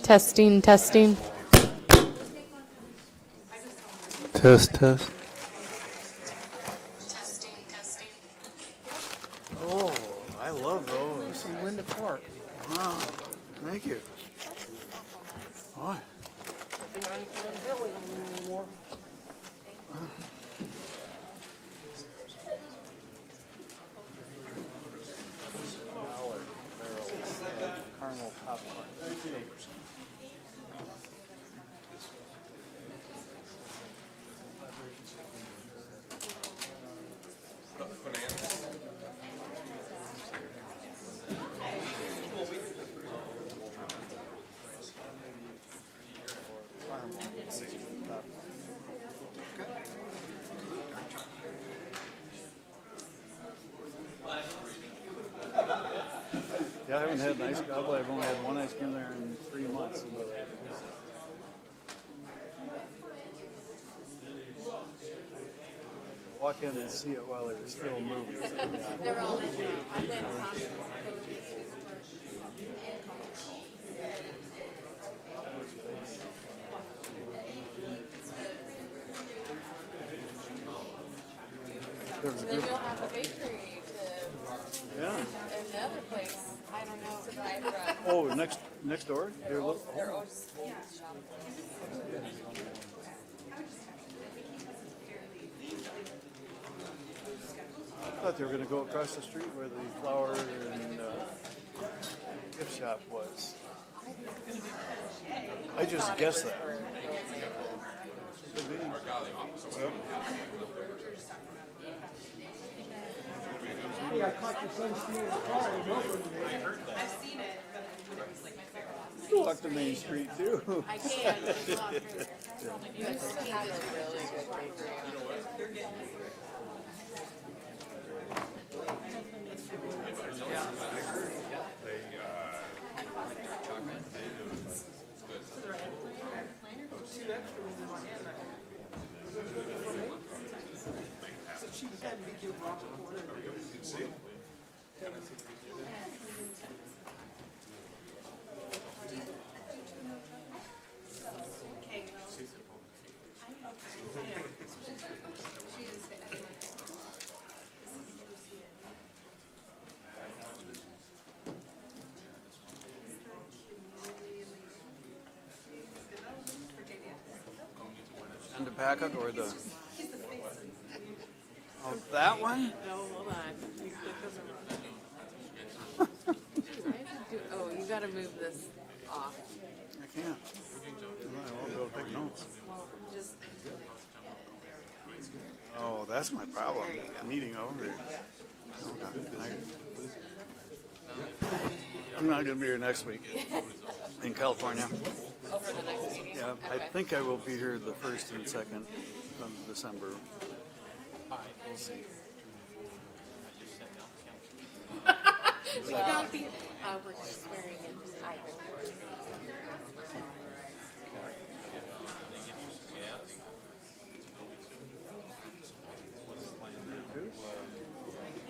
Testing, testing. Test, test. Testing, testing. Oh, I love those. See Winter Park. Wow, thank you. Boy. Caramel popcorn. Yeah, I haven't had an ice cream. I've only had one ice cream there in 3 months. Walk in and see it while it's still moving. They're all in there. There was a Then group- you'll have a bakery to Yeah. another place. I don't know. Oh, next door? They're They're all just shop. I thought they were going to go across the street where the flower and gift shop was. I just guessed that. Could be. Hey, I caught your son stealing a car in Melbourne today. I've seen it, but it's like my favorite. Walk to Main Street too. I can. You guys still have a really good bakery. And the packet or the? Oh, that one? No, hold on. Oh, you gotta move this off. I can't. I won't be able to take notes. Well, just. Oh, that's my problem. Meeting over there. Okay. I'm not going to be here next week in California. Oh, for the next meeting? Yeah, I think I will be here the 1st and 2nd of December. We'll see. We don't be, we're just swearing in.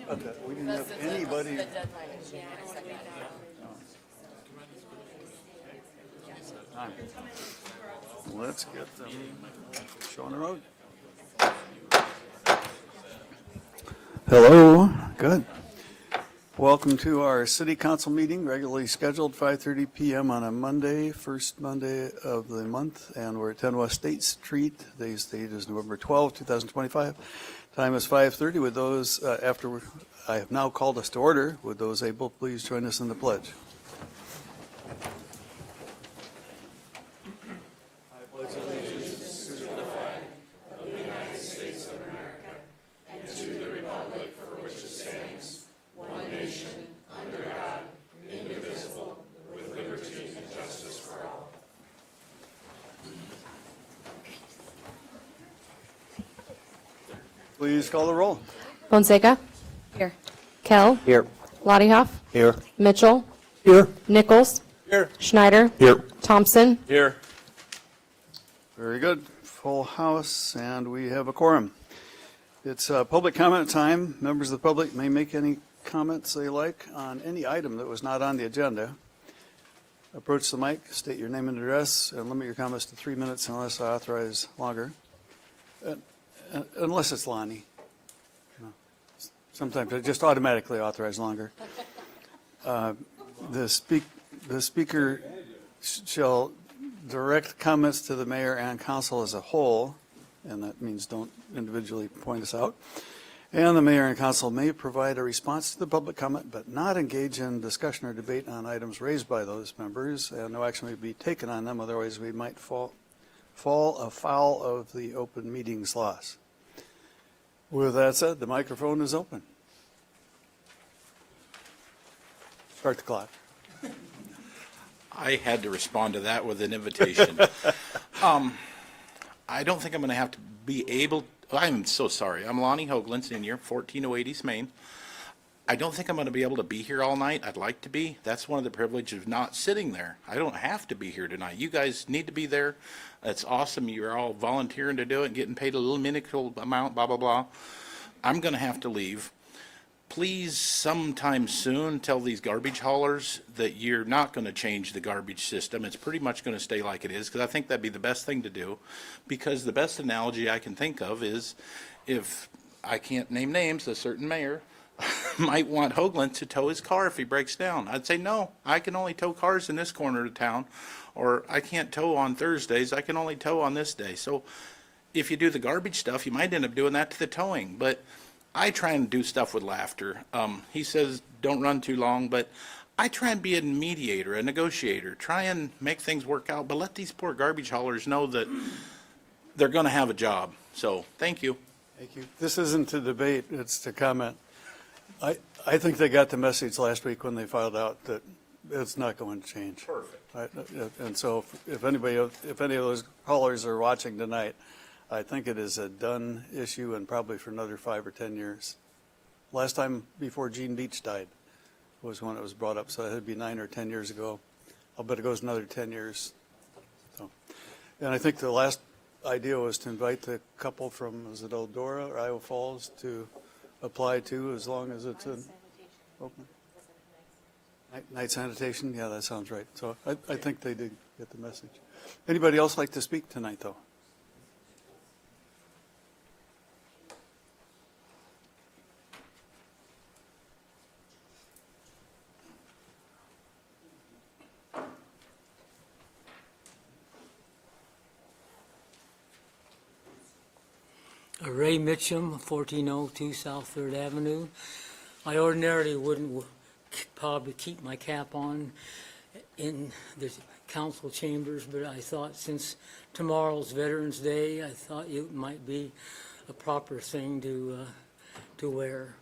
But we didn't have anybody. The deadline is January 2nd. Time. Let's get them showing the road. Hello, good. Welcome to our city council meeting, regularly scheduled 5:30 p.m. on a Monday, first Monday of the month, and we're at 10 West State Street. Today's date is November 12, 2025. Time is 5:30. With those, after I have now called us to order, would those able please join us in the pledge? Please call the roll. Fonseca? Here. Kell? Here. Lottiehoff? Here. Mitchell? Here. Nichols? Here. Schneider? Here. Thompson? Here. Very good. Full house, and we have a quorum. It's public comment time. Members of the public may make any comments they like on any item that was not on the agenda. approach the mic, state your name and address, and limit your comments to 3 minutes unless I authorize longer. Unless it's Lonnie. No. Sometimes I just automatically authorize longer. The speaker shall direct comments to the mayor and council as a whole, and that means don't individually point us out. And the mayor and council may provide a response to the public comment, but not engage in discussion or debate on items raised by those members, and no action may be taken on them, otherwise we might fall afoul of the open meetings laws. With that said, the microphone is open. Start the clock. I had to respond to that with an invitation. I don't think I'm going to have to be able, I'm so sorry. I'm Lonnie Hoagland, Senior, 14080 East Main. I don't think I'm going to be able to be here all night. I'd like to be. That's one of the privileges of not sitting there. I don't have to be here tonight. You guys need to be there. It's awesome. You're all volunteering to do it and getting paid a little minuscule amount, blah, blah, blah. I'm going to have to leave. Please, sometime soon, tell these garbage haulers that you're not going to change the garbage system. It's pretty much going to stay like it is, because I think that'd be the best thing to do. Because the best analogy I can think of is, if I can't name names, a certain mayor might want Hoagland to tow his car if he breaks down. I'd say, no, I can only tow cars in this corner of town, or I can't tow on Thursdays, I can only tow on this day. So if you do the garbage stuff, you might end up doing that to the towing. But I try and do stuff with laughter. He says don't run too long, but I try and be a mediator, a negotiator, try and make things work out, but let these poor garbage haulers know that they're going to have a job. So thank you. Thank you. This isn't to debate, it's to comment. I think they got the message last week when they filed out that it's not going to change. Perfect. And so if any of those haulers are watching tonight, I think it is a done issue and probably for another 5 or 10 years. Last time before Gene Beach died was when it was brought up, so it'd be 9 or 10 years ago. I'll bet it goes another 10 years. So, and I think the last idea was to invite the couple from, is it Eldora or Iowa Falls to apply to, as long as it's in open. Night sanitation, yeah, that sounds right. So I think they did get the message. Anybody else like to speak tonight, though? Ray Mitchum, 1402 South 3rd Avenue. I ordinarily wouldn't probably keep my cap on in the council chambers, but I thought since tomorrow's Veterans Day, I thought it might be a proper thing to wear.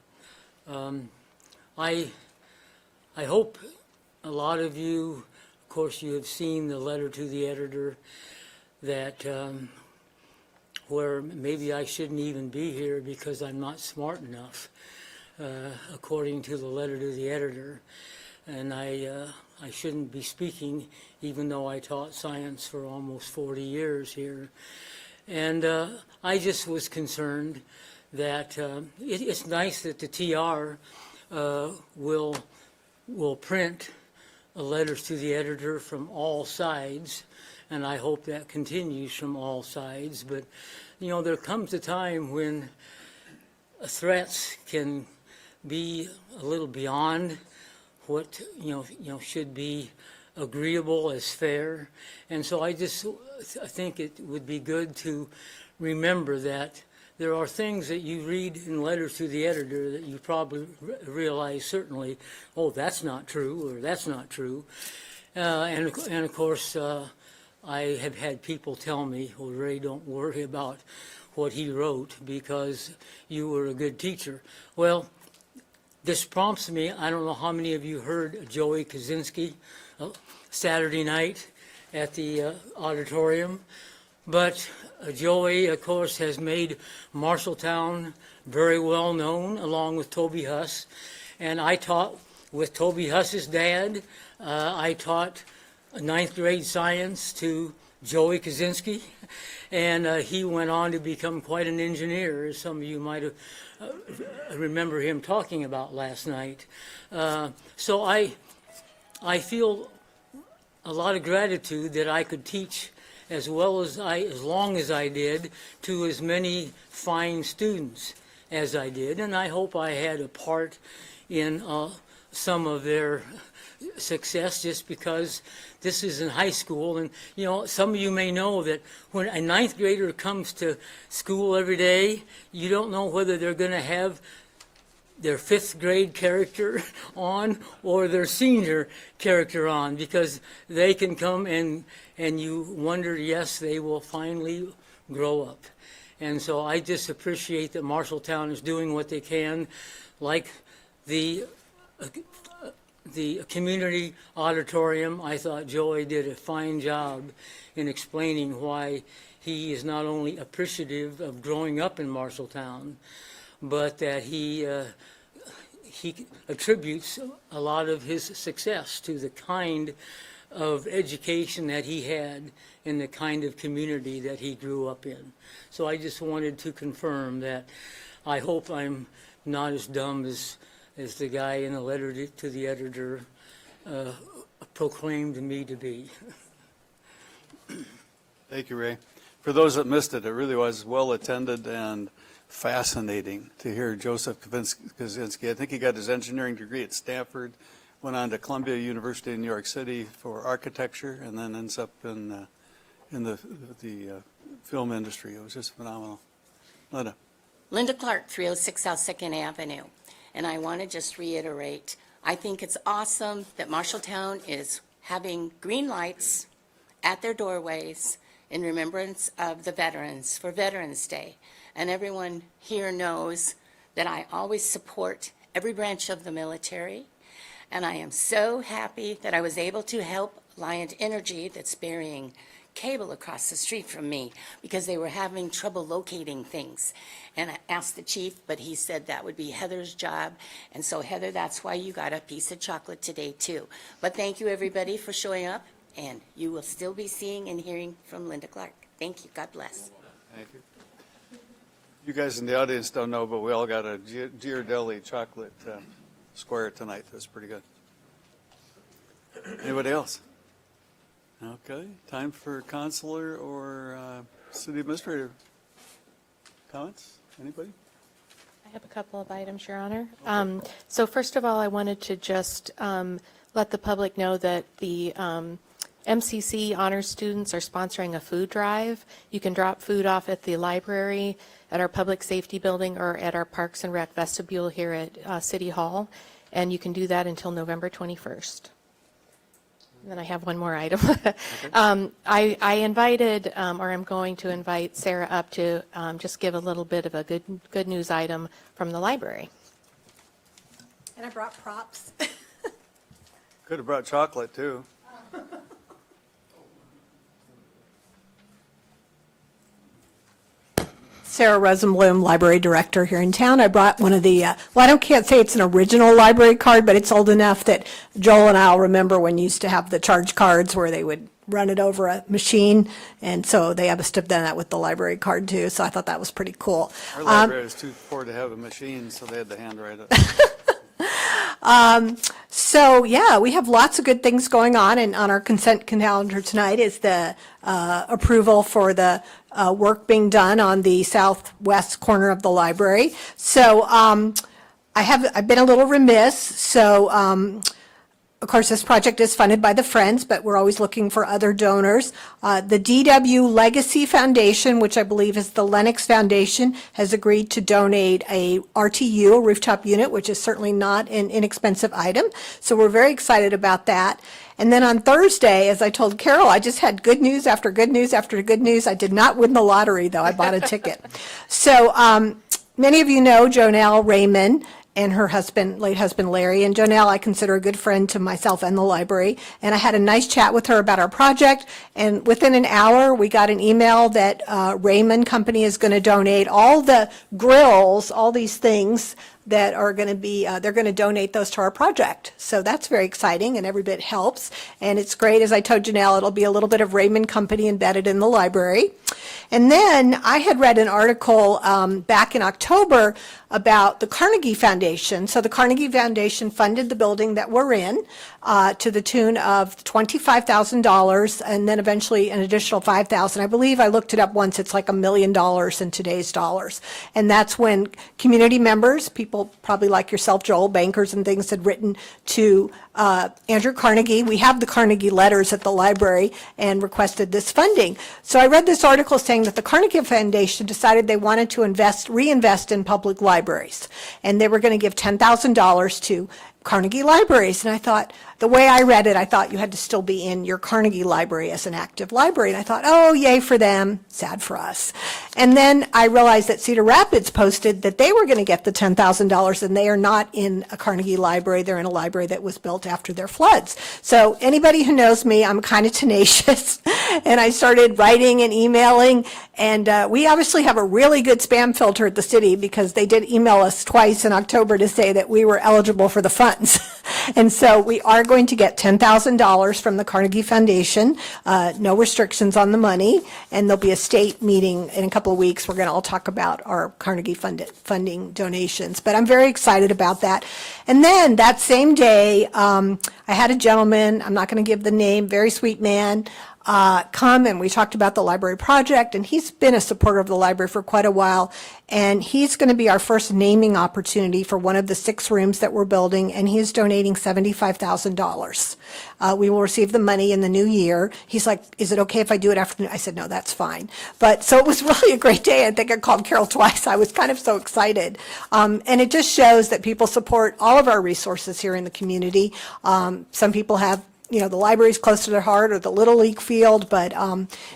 I hope a lot of you, of course, you have seen the letter to the editor that where maybe I shouldn't even be here because I'm not smart enough, according to the letter to the editor. And I shouldn't be speaking, even though I taught science for almost 40 years here. And I just was concerned that it's nice that the TR will print letters to the editor from all sides, and I hope that continues from all sides. But, you know, there comes a time when threats can be a little beyond what, you know, should be agreeable as fair. And so I think it would be good to remember that there are things that you read in letters to the editor that you probably realize certainly, oh, that's not true, or that's not true. And of course, I have had people tell me, well, Ray, don't worry about what he wrote because you were a good teacher. Well, this prompts me, I don't know how many of you heard Joey Kaczynski Saturday night at the auditorium, but Joey, of course, has made Marshalltown very well known, along with Toby Huss. And I taught with Toby Huss's dad. I taught 9th grade science to Joey Kaczynski, and he went on to become quite an engineer, as some of you might have remember him talking about last night. So I feel a lot of gratitude that I could teach as long as I did, to as many fine students as I did, and I hope I had a part in some of their success, just because this is in high school. And some of you may know that when a ninth grader comes to school every day, you don't know whether they're going to have their fifth grade character on or their senior character on, because they can come and you wonder, yes, they will finally grow up. And so I just appreciate that Marshalltown is doing what they can, like the community auditorium. I thought Joey did a fine job in explaining why he is not only appreciative of growing up in Marshalltown, but that he attributes a lot of his success to the kind of education that he had and the kind of community that he grew up in. So I just wanted to confirm that I hope I'm not as dumb as the guy in the letter to the editor proclaimed me to be. Thank you, Ray. For those that missed it, it really was well attended and fascinating to hear Joseph Kaczynski. I think he got his engineering degree at Stanford, went on to Columbia University in New York City for architecture, and then ends up in the film industry. It was just phenomenal. Linda. Linda Clark, 306 South 2nd Avenue. And I want to just reiterate, I think it's awesome that Marshalltown is having green lights at their doorways in remembrance of the veterans for Veterans Day. And everyone here knows that I always support every branch of the military. And I am so happy that I was able to help Liant Energy, that's burying cable across the street from me, because they were having trouble locating things. And I asked the chief, but he said that would be Heather's job. And so Heather, that's why you got a piece of chocolate today too. But thank you everybody for showing up, and you will still be seeing and hearing from Linda Clark. Thank you. God bless. Thank you. You guys in the audience don't know, but we all got a Ghirardelli chocolate square tonight. That's pretty good. Anybody else? Okay, time for consular or city administrator comments. Anybody? I have a couple of items, Your Honor. So first of all, I wanted to just let the public know that the MCC honors students are sponsoring a food drive. You can drop food off at the library, at our public safety building, or at our Parks and Rec vestibule here at City Hall, and you can do that until November 21st. And then I have one more item. I invited, or I'm going to invite Sarah up to just give a little bit of a good news item from the library. And I brought props. Could have brought chocolate too. Sarah Rosenblum, library director here in town. I brought one of the, well, can't say it's an original library card, but it's old enough that Joel and I'll remember when you used to have the charge cards where they would run it over a machine. And so they must have done that with the library card too. So I thought that was pretty cool. Our library was too poor to have a machine, so they had to handwrite it. So, yeah, we have lots of good things going on, and on our consent calendar tonight is the approval for the work being done on the southwest corner of the library. So I've been a little remiss, so of course, this project is funded by the Friends, but we're always looking for other donors. The DW Legacy Foundation, which I believe is the Lennox Foundation, has agreed to donate a RTU, a rooftop unit, which is certainly not an inexpensive item. So we're very excited about that. And then on Thursday, as I told Carol, I just had good news after good news after good news. I did not win the lottery, though. I bought a ticket. So many of you know Jonelle Raymond and her husband, late husband Larry. And Jonelle, I consider a good friend to myself and the library. And I had a nice chat with her about our project. And within an hour, we got an email that Raymond Company is going to donate all the grills, all these things that are going to be, they're going to donate those to our project. So that's very exciting, and every bit helps. And it's great, as I told Janelle, it'll be a little bit of Raymond Company embedded in the library. And then I had read an article back in October about the Carnegie Foundation. So the Carnegie Foundation funded the building that we're in. to the tune of $25,000 and then eventually an additional $5,000. I believe I looked it up once, it's like $1 million in today's dollars. And that's when community members, people probably like yourself, Joel, bankers and things, had written to Andrew Carnegie. We have the Carnegie letters at the library and requested this funding. So I read this article saying that the Carnegie Foundation decided they wanted to reinvest in public libraries. And they were going to give $10,000 to Carnegie libraries. And I thought, the way I read it, I thought you had to still be in your Carnegie library as an active library. And I thought, oh, yay for them, sad for us. And then I realized that Cedar Rapids posted that they were going to get the $10,000 and they are not in a Carnegie library. They're in a library that was built after their floods. So anybody who knows me, I'm kind of tenacious. And I started writing and emailing. And we obviously have a really good spam filter at the city because they did email us twice in October to say that we were eligible for the funds. And so we are going to get $10,000 from the Carnegie Foundation, no restrictions on the money, and there'll be a state meeting in a couple of weeks. We're going to all talk about our Carnegie funding donations, but I'm very excited about that. And then that same day, I had a gentleman, I'm not going to give the name, very sweet man, come and we talked about the library project, and he's been a supporter of the library for quite a while, and he's going to be our first naming opportunity for one of the 6 rooms that we're building, and he is donating $75,000. We will receive the money in the new year. He's like, is it okay if I do it after? I said, no, that's fine. But so it was really a great day. I think I called Carol twice. I was kind of so excited. And it just shows that people support all of our resources here in the community. Some people have, you know, the library's close to their heart, or the Little League field, but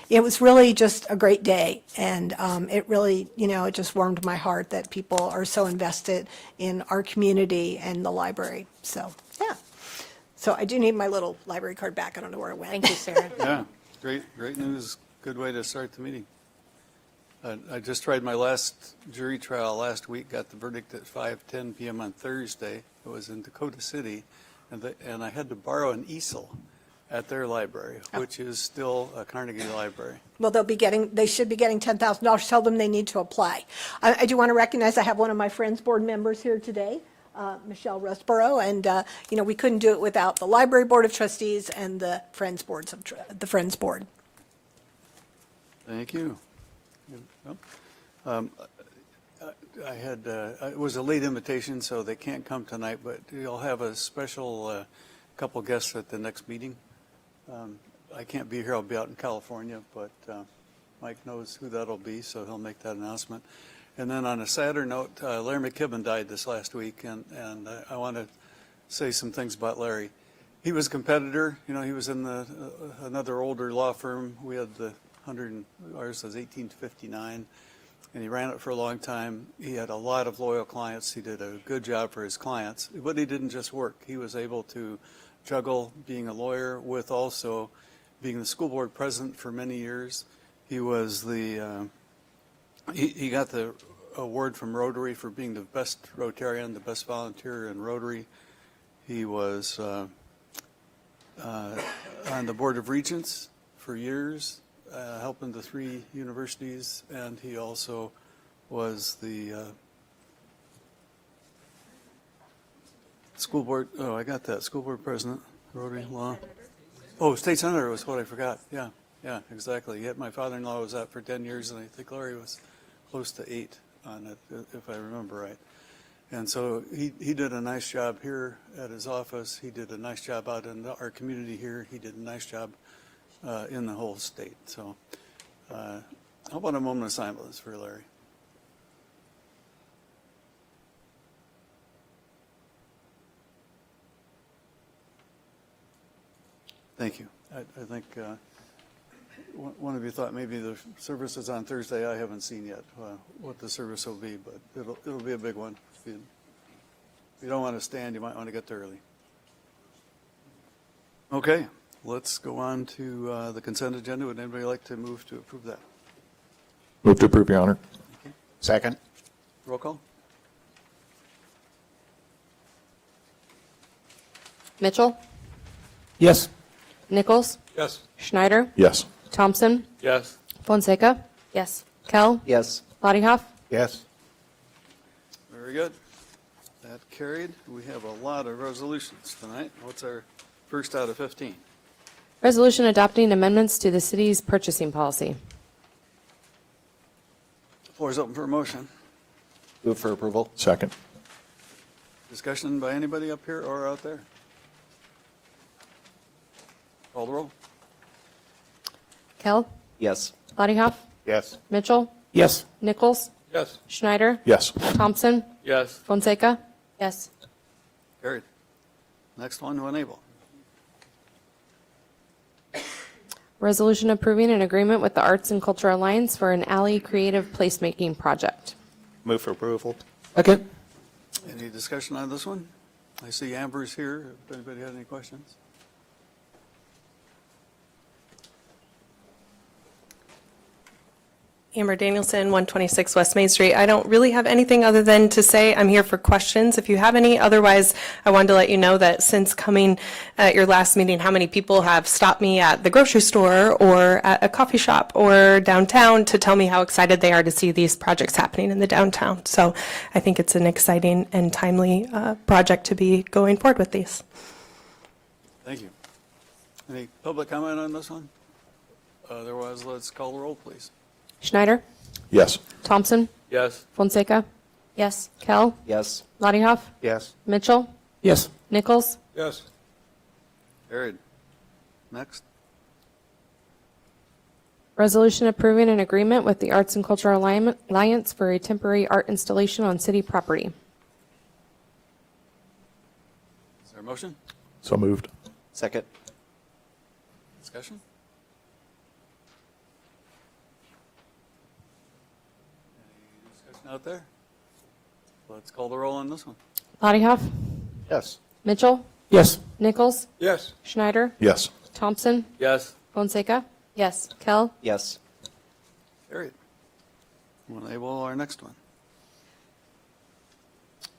it was really just a great day. And it really, you know, it just warmed my heart that people are so invested in our community and the library. So, yeah. So I do need my little library card back. I don't know where it went. Thank you, Sarah. Yeah, great news. Good way to start the meeting. I just tried my last jury trial last week, got the verdict at 5:10 p.m. on Thursday. It was in Dakota City, and I had to borrow an easel at their library, which is still a Carnegie library. Well, they should be getting $10,000. Tell them they need to apply. I do want to recognize I have one of my Friends Board members here today, Michelle Rustborough, and, you know, we couldn't do it without the Library Board of Trustees and the Friends Board. Thank you. It was a late invitation, so they can't come tonight, but you'll have a special couple guests at the next meeting. I can't be here, I'll be out in California, but Mike knows who that'll be, so he'll make that announcement. And then on a sadder note, Larry McKibben died this last week, and I want to say some things about Larry. He was a competitor, you know, he was in another older law firm. We had ours was 1859, and he ran it for a long time. He had a lot of loyal clients. He did a good job for his clients, but he didn't just work. He was able to juggle being a lawyer with also being the school board president for many years. He was he got the award from Rotary for being the best Rotarian, the best volunteer in Rotary. He was on the Board of Regents for years, helping the 3 universities, and he also was the school board, school board president, Rotary Law. Oh, state senator was what I forgot, yeah, exactly. Yet my father-in-law was out for 10 years, and I think Larry was close to 8 on it, if I remember right. And so he did a nice job here at his office. He did a nice job out in our community here. He did a nice job in the whole state. So how about a moment of silence for Larry? Thank you. I think one of you thought maybe the service is on Thursday. I haven't seen yet what the service will be, but it'll be a big one. If you don't want to stand, you might want to get there early. Okay, let's go on to the consent agenda. Would anybody like to move to approve that? Move to approve, Your Honor. Second. Roll call? Mitchell, Yes. Nichols, Yes. Schneider, Yes. Thompson, Yes. Fonseca, Yes. Kell, Yes. Bodyhoff, Yes. Very good. That carried. We have a lot of resolutions tonight. What's our First out of 15. Resolution adopting amendments to the city's purchasing policy. The floor is open for a motion. Move for approval. Second. Discussion by anybody up here or out there? Call the roll. Kell, Yes. Bodyhoff, Yes. Mitchell, Yes. Nichols, Yes. Schneider, Yes. Thompson, Yes. Fonseca. Yes. Carried. Next one, when able. Resolution approving an agreement with the Arts and Culture Alliance for an alley creative placemaking project. Move for approval. Second. Any discussion on this one? I see Amber's here. If anybody had any questions? Amber Danielson, 126 West Main Street. I don't really have anything other than to say I'm here for questions if you have any. Otherwise, I wanted to let you know that since coming at your last meeting, how many people have stopped me at the grocery store or at a coffee shop or downtown to tell me how excited they are to see these projects happening in the downtown. So I think it's an exciting and timely project to be going forward with these. Thank you. Any public comment on this one? Otherwise, let's call the roll, please. Schneider, Yes. Thompson, Yes. Fonseca. Yes. Kell, Yes. Bodyhoff, Yes. Mitchell, Yes. Nichols, Yes. Carried. Next. resolution approving an agreement with the Arts and Culture Alliance for a temporary art installation on city property. Is there a motion? So moved. Second. Discussion? Any discussion out there? Let's call the roll on this one. Bodyhoff, Yes. Mitchell, Yes. Nichols, Yes. Schneider, Yes. Thompson, Yes. Fonseca. Yes. Kell, Yes. Carried. When able, our next one.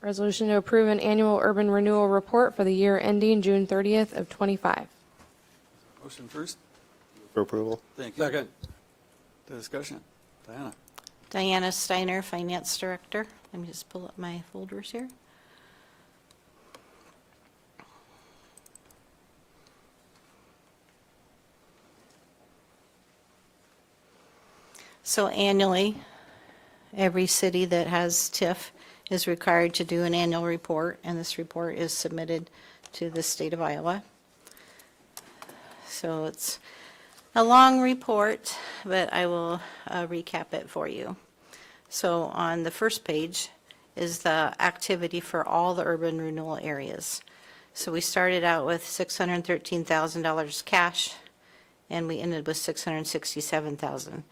resolution to approve an annual urban renewal report for the year ending June 30th of '25. Motion first. For approval. Thank you. Second. Discussion. Diana. Diana Steiner, Finance Director. Let me just pull up my folders here. So annually, every city that has TIF is required to do an annual report, and this report is submitted to the state of Iowa. So it's a long report, but I will recap it for you. So on the first page is the activity for all the urban renewal areas. So we started out with $613,000 cash, and we ended with $667,000.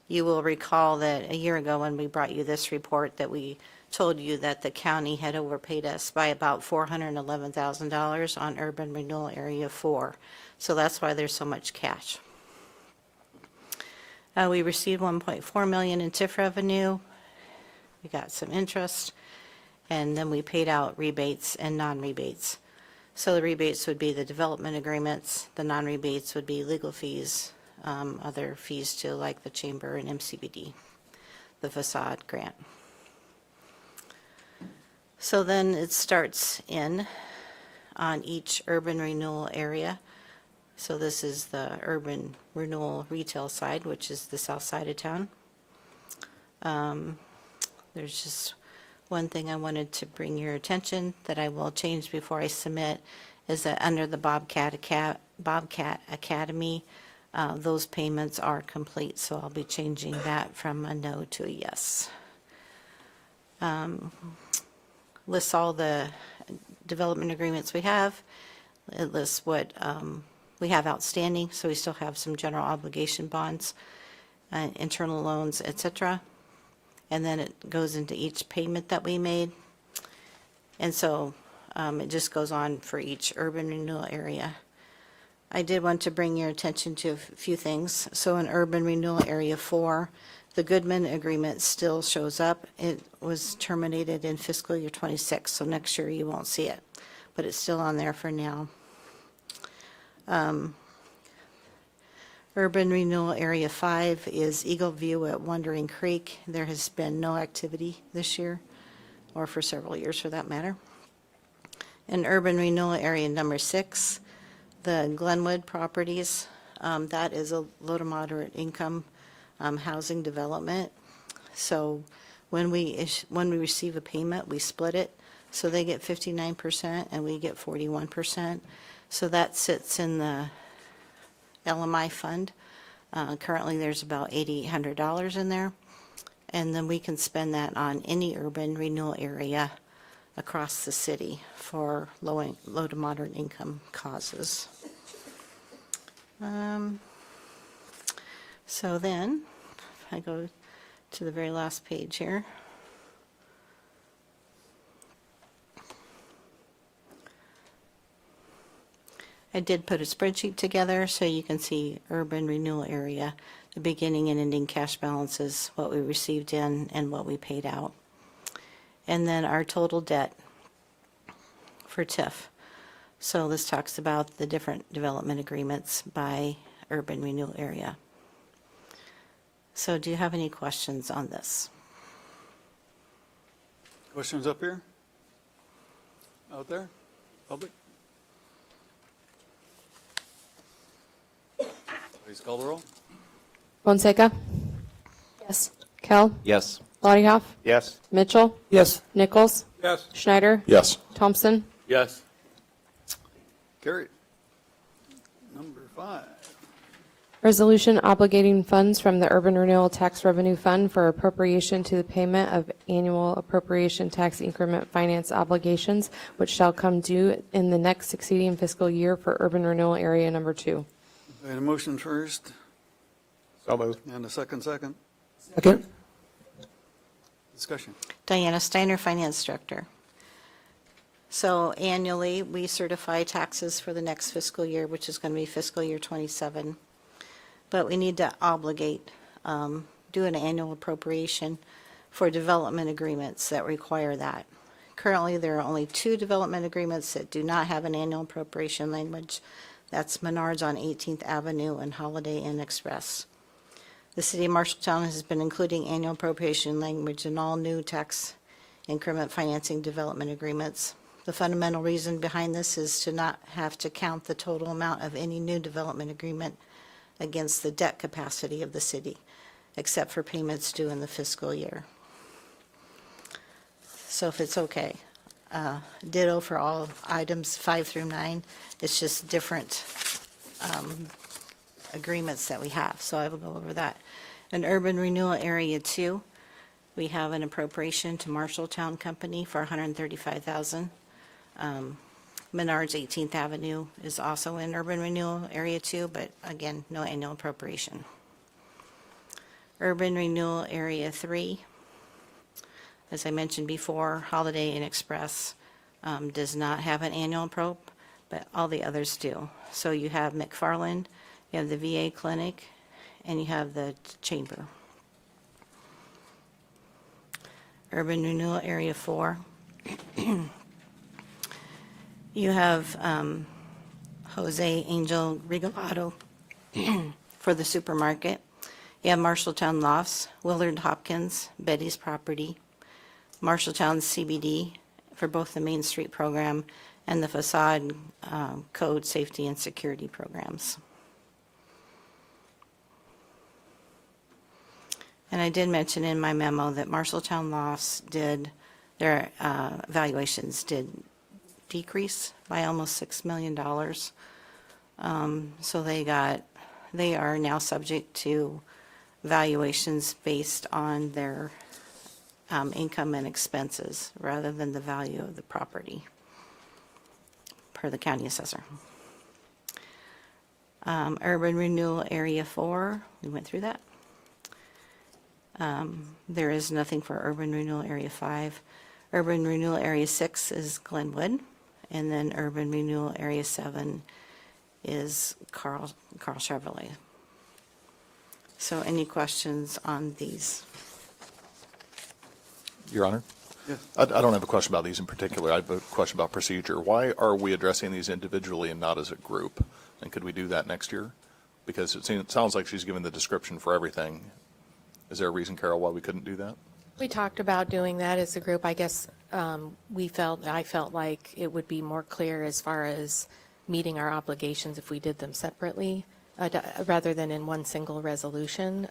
You will recall that a year ago when we brought you this report that we told you that the county had overpaid us by about $411,000 on urban renewal area 4. So that's why there's so much cash. We received $1.4 million in TIF revenue. We got some interest, and then we paid out rebates and non-rebates. So the rebates would be the development agreements, the non-rebates would be legal fees, other fees to like the chamber and MCBD, the facade grant. So then it starts in on each urban renewal area. So this is the urban renewal retail side, which is the south side of town. There's just one thing I wanted to bring your attention that I will change before I submit, is that under the Bobcat Academy, those payments are complete, so I'll be changing that from a no to a yes. Lists all the development agreements we have. It lists what we have outstanding, so we still have some general obligation bonds, internal loans, etc. And then it goes into each payment that we made. And so it just goes on for each urban renewal area. I did want to bring your attention to a few things. So in urban renewal area 4, the Goodman agreement still shows up. It was terminated in fiscal year 26, so next year you won't see it, but it's still on there for now. Urban renewal area 5 is Eagle View at Wandering Creek. There has been no activity this year, or for several years for that matter. In urban renewal area number 6, the Glenwood properties, that is a low to moderate income housing development. So when we receive a payment, we split it. So they get 59% and we get 41%. So that sits in the LMI fund. Currently, there's about $8,800 in there. And then we can spend that on any urban renewal area across the city for low to moderate income causes. So then, if I go to the very last page here. I did put a spreadsheet together so you can see urban renewal area, the beginning and ending cash balances, what we received in and what we paid out. And then our total debt for TIF. So this talks about the different development agreements by urban renewal area. So do you have any questions on this? Questions up here? Out there? Public? Please call the roll. Fonseca? Yes. Kell? Yes. Bodyhoff? Yes. Mitchell? Yes. Nichols? Yes. Schneider? Yes. Thompson? Yes. Carried. Number 5. Resolution obligating funds from the Urban Renewal Tax Revenue Fund for appropriation to the payment of annual appropriation tax increment finance obligations, which shall come due in the next succeeding fiscal year for Urban Renewal Area Number 2. I had a motion first So moved. and a second. Second. Discussion. Diana Steiner, Finance Director. So annually, we certify taxes for the next fiscal year, which is going to be fiscal year '27. But we need to obligate, do an annual appropriation for development agreements that require that. Currently, there are only 2 development agreements that do not have an annual appropriation language. That's Menards on 18th Avenue and Holiday Inn Express. The city of Marshalltown has been including annual appropriation language in all new tax increment financing development agreements. The fundamental reason behind this is to not have to count the total amount of any new development agreement against the debt capacity of the city, except for payments due in the fiscal year. So if it's okay, ditto for all items 5 through 9. It's just different agreements that we have, so I will go over that. In Urban Renewal Area 2, we have an appropriation to Marshalltown Company for $135,000. Menards 18th Avenue is also in Urban Renewal Area 2, but again, no annual appropriation. Urban Renewal Area 3, as I mentioned before, Holiday Inn Express does not have an annual approp, but all the others do. So you have McFarland, you have the VA clinic, and you have the chamber. Urban Renewal Area 4. You have Jose Angel Regalado for the supermarket. You have Marshalltown Lofts, Willard Hopkins, Betty's Property, Marshalltown CBD for both the Main Street program and the facade code safety and security programs. And I did mention in my memo that Marshalltown Lofts did, their valuations did decrease by almost $6 million. So they are now subject to valuations based on their income and expenses rather than the value of the property per the county assessor. Urban Renewal Area 4, we went through that. There is nothing for Urban Renewal Area 5. Urban Renewal Area 6 is Glenwood, and then Urban Renewal Area 7 is Carl Chevrolet. So any questions on these? Your Honor? Yes. I don't have a question about these in particular. I have a question about procedure. Why are we addressing these individually and not as a group? And could we do that next year? Because it sounds like she's given the description for everything. Is there a reason, Carol, why we couldn't do that? We talked about doing that as a group. I guess I felt like it would be more clear as far as meeting our obligations if we did them separately, rather than in one single resolution.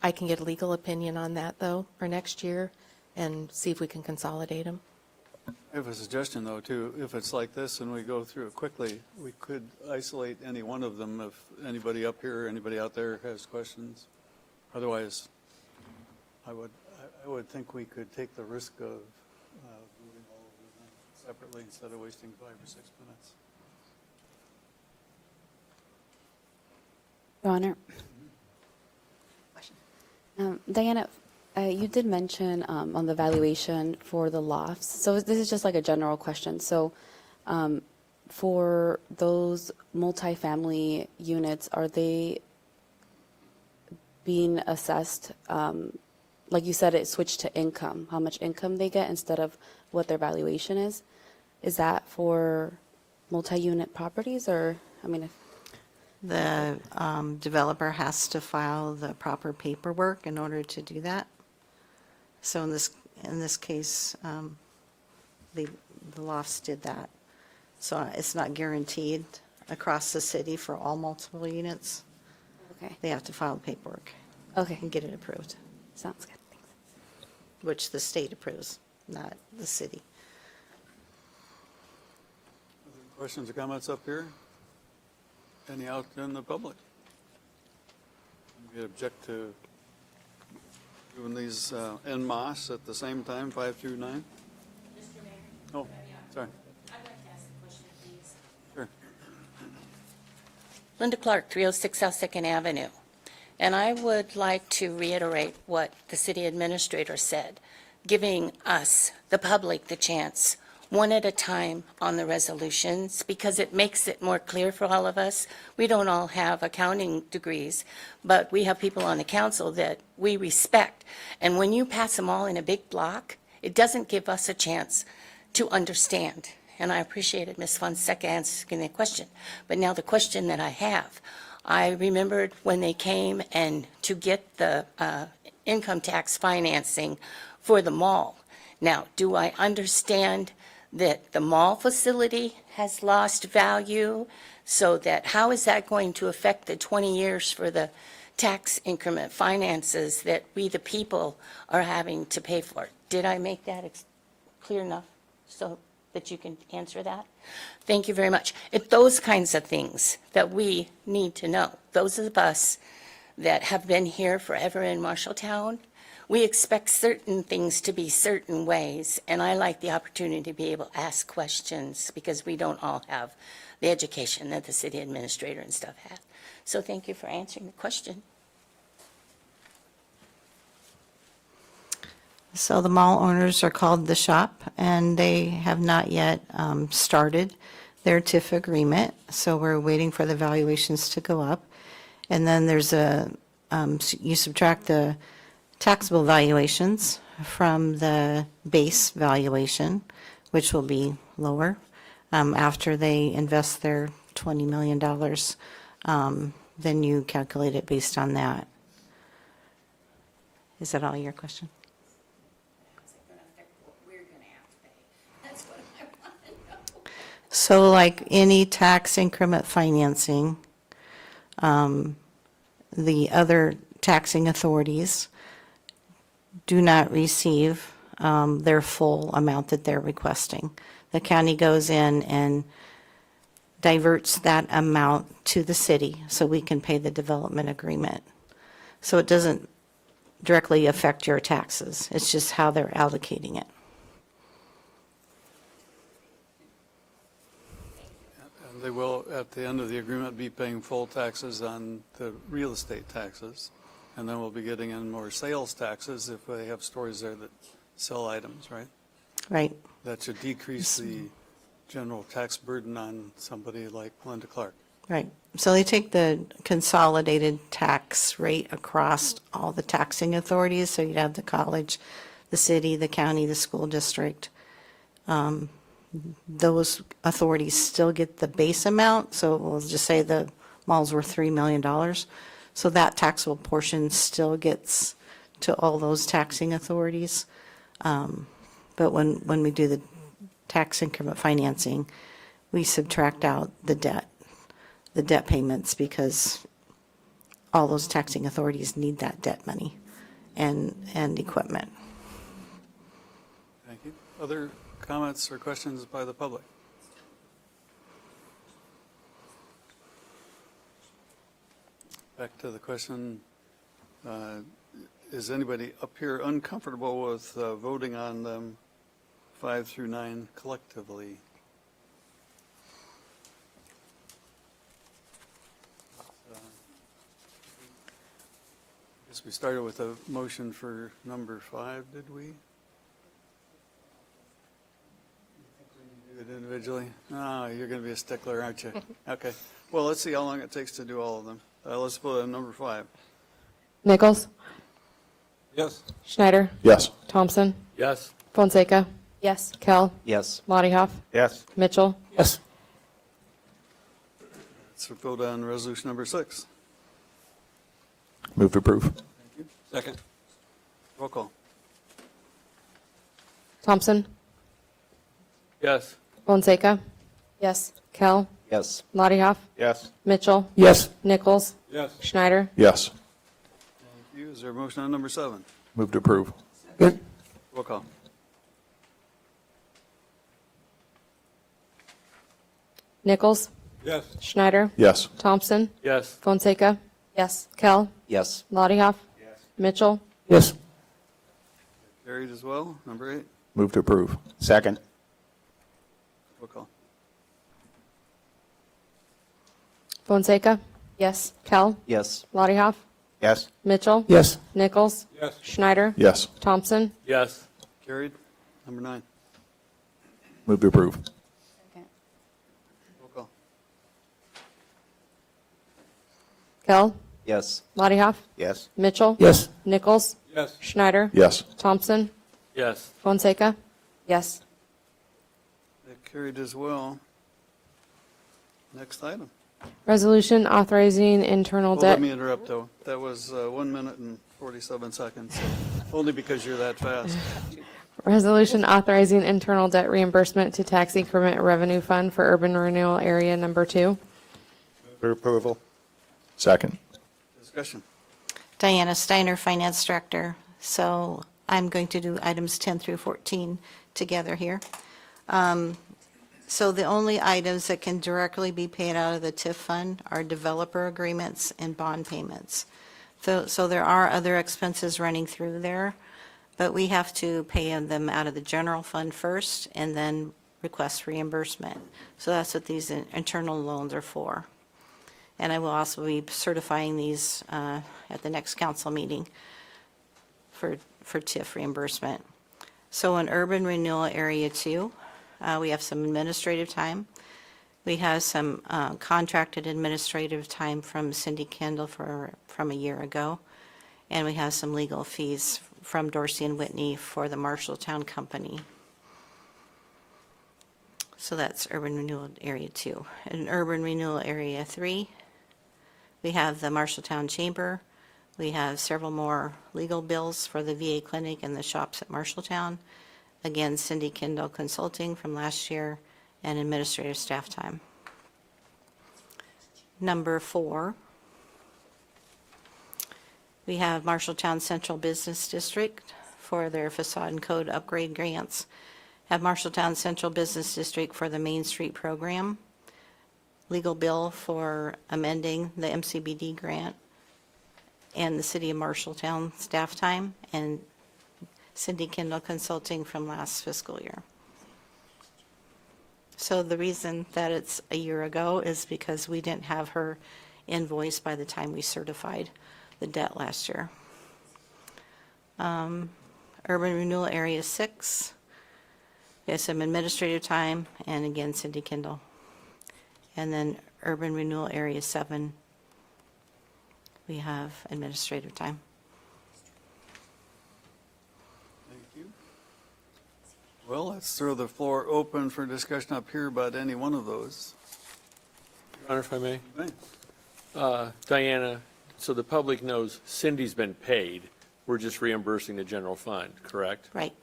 I can get a legal opinion on that, though, for next year, and see if we can consolidate them. I have a suggestion, though, too. If it's like this and we go through it quickly, we could isolate any one of them if anybody up here, anybody out there has questions. Otherwise, I would think we could take the risk of moving all of them separately instead of wasting 5 or 6 minutes. Your Honor. Diana, you did mention on the valuation for the lofts. So this is just like a general question. So for those multifamily units, are they being assessed, like you said, it switched to income, how much income they get instead of what their valuation is? Is that for multi-unit properties, or, I mean, if The developer has to file the proper paperwork in order to do that. So in this case, the lofts did that. So it's not guaranteed across the city for all multiple units. okay, They have to file paperwork okay, and get it approved, sounds good, thanks. which the state approves, not the city. Questions or comments up here? Any out in the public? You object to doing these en masse at the same time, 5 through 9? Mr. Mayor? Oh, sorry. I'd like to ask a question, please. Sure. Linda Clark, 306 South Second Avenue. And I would like to reiterate what the city administrator said, giving us, the public, the chance, one at a time on the resolutions, because it makes it more clear for all of us. We don't all have accounting degrees, but we have people on the council that we respect. And when you pass them all in a big block, it doesn't give us a chance to understand. And I appreciated Ms. Fonseca asking the question. But now the question that I have, I remembered when they came and to get the income tax financing for the mall. Now, do I understand that the mall facility has lost value? So that, how is that going to affect the 20 years for the tax increment finances that we, the people, are having to pay for? Did I make that clear enough so that you can answer that? Thank you very much. It's those kinds of things that we need to know. Those of us that have been here forever in Marshalltown, we expect certain things to be certain ways, and I like the opportunity to be able to ask questions because we don't all have the education that the city administrator and stuff have. So thank you for answering the question. So the mall owners are called the shop, and they have not yet started their TIF agreement, so we're waiting for the valuations to go up. And then there's you subtract the taxable valuations from the base valuation, which will be lower after they invest their $20 million. Then you calculate it based on that. Is that all your question? So like any tax increment financing, the other taxing authorities do not receive their full amount that they're requesting. The county goes in and diverts that amount to the city so we can pay the development agreement. So it doesn't directly affect your taxes. It's just how they're allocating it. And they will, at the end of the agreement, be paying full taxes on the real estate taxes. And then we'll be getting in more sales taxes if they have stores there that sell items, right? Right. That should decrease the general tax burden on somebody like Linda Clark. Right. So they take the consolidated tax rate across all the taxing authorities. So you'd have the college, the city, the county, the school district. Those authorities still get the base amount. So we'll just say the mall's worth $3 million. So that taxable portion still gets to all those taxing authorities. But when we do the tax increment financing, we subtract out the debt payments, because all those taxing authorities need that debt money and equipment. Thank you. Other comments or questions by the public? Back to the question, is anybody up here uncomfortable with voting on them 5 through 9 collectively? I guess we started with a motion for number 5, did we? Do it individually? Oh, you're going to be a stickler, aren't you? Okay. Well, let's see how long it takes to do all of them. Let's put on number 5. Nichols? Yes. Schneider? Yes. Thompson? Yes. Fonseca? Yes. Kell? Yes. Lottie Hoff? Yes. Mitchell? Yes. Let's vote on resolution number 6. Move to approve. Second. Roll call. Thompson? Yes. Fonseca? Yes. Kell? Yes. Lottie Hoff? Yes. Mitchell? Yes. Nichols? Yes. Schneider? Yes. Thank you. Is there a motion on number 7? Move to approve. Good. Roll call. Nichols? Yes. Schneider? Yes. Thompson? Yes. Fonseca? Yes. Kell? Yes. Lottie Hoff? Mitchell? Yes. Carried as well. Number 8. Move to approve. Second. Roll call. Fonseca? Yes. Kell? Yes. Lottie Hoff? Yes. Mitchell? Yes. Nichols? Yes. Schneider? Yes. Thompson? Yes. Carried. Number 9. Move to approve. Roll call. Kell? Yes. Lottie Hoff? Yes. Mitchell? Yes. Nichols? Yes. Schneider? Yes. Thompson? Yes. Fonseca? Yes. That carried as well. Next item. Resolution authorizing internal Well, debt. let me interrupt, though. That was 1 minute and 47 seconds, so only because you're that fast. Resolution authorizing internal debt reimbursement to tax increment revenue fund for urban renewal area number 2. For approval. Second. Discussion. Diana Steiner, Finance Director. So I'm going to do items 10 through 14 together here. So the only items that can directly be paid out of the TIF fund are developer agreements and bond payments. So there are other expenses running through there, but we have to pay them out of the general fund first and then request reimbursement. So that's what these internal loans are for. And I will also be certifying these at the next council meeting for TIF reimbursement. So in Urban Renewal Area 2, we have some administrative time. We have some contracted administrative time from Cindy Kendall from a year ago. And we have some legal fees from Dorsey and Whitney for the Marshalltown Company. So that's Urban Renewal Area 2. In Urban Renewal Area 3, we have the Marshalltown Chamber. We have several more legal bills for the VA clinic and the shops at Marshalltown. Again, Cindy Kendall Consulting from last year and administrative staff time. Number 4, we have Marshalltown Central Business District for their facade and code upgrade grants. Have Marshalltown Central Business District for the Main Street program. Legal bill for amending the MCBD grant and the City of Marshalltown staff time, and Cindy Kendall Consulting from last fiscal year. So the reason that it's a year ago is because we didn't have her invoice by the time we certified the debt last year. Urban Renewal Area 6, we have some administrative time, and again, Cindy Kendall. And then Urban Renewal Area 7, we have administrative time. Thank you. Well, let's throw the floor open for discussion up here about any one of those. Your Honor, if I may. Right. Diana, so the public knows Cindy's been paid. We're just reimbursing the general fund, correct? Right.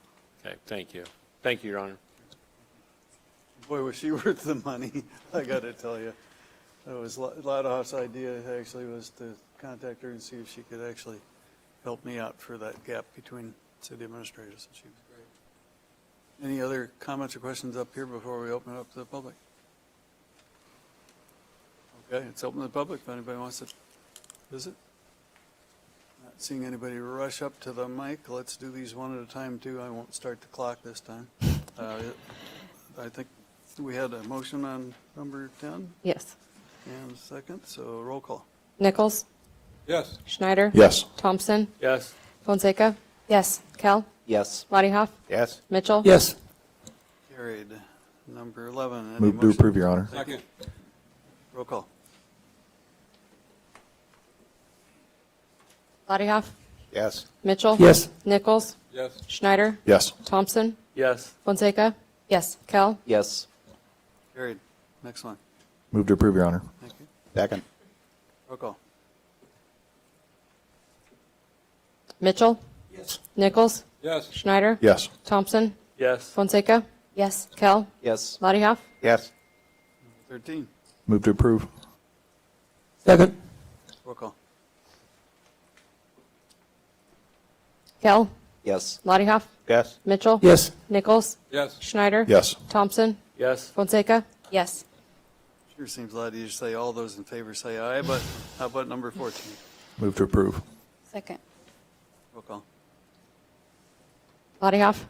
Okay, thank you. Thank you, Your Honor. Boy, was she worth the money, I gotta tell you. That was Loudhouse' idea, actually, was to contact her and see if she could actually help me out for that gap between city administrators. She was great. Any other comments or questions up here before we open it up to the public? Okay, it's open to the public if anybody wants to visit. Not seeing anybody rush up to the mic. Let's do these one at a time, too. I won't start the clock this time. I think we had a motion on number 10 Yes. and a second, so roll call. Nichols? Yes. Schneider? Yes. Thompson? Yes. Fonseca? Yes. Kell? Yes. Lottie Hoff? Yes. Mitchell? Yes. Carried. Number 11. Any Move to motion? approve, Your Honor. Second. Roll call. Lottie Hoff? Yes. Mitchell? Yes. Nichols? Yes. Schneider? Yes. Thompson? Yes. Fonseca? Yes. Kell? Yes. Carried. Next one. Move to approve, Your Honor. Thank you. Second. Roll call. Mitchell? Yes. Nichols? Yes. Schneider? Yes. Thompson? Yes. Fonseca? Yes. Kell? Yes. Lottie Hoff? Yes. 13. Move to approve. Second. Roll call. Kell? Yes. Lottie Hoff? Yes. Mitchell? Yes. Nichols? Yes. Schneider? Yes. Thompson? Yes. Fonseca? Yes. Sure seems a lot easier to say all those in favor say aye, but how about number 14? Move to approve. Second. Roll call. Lottie Hoff?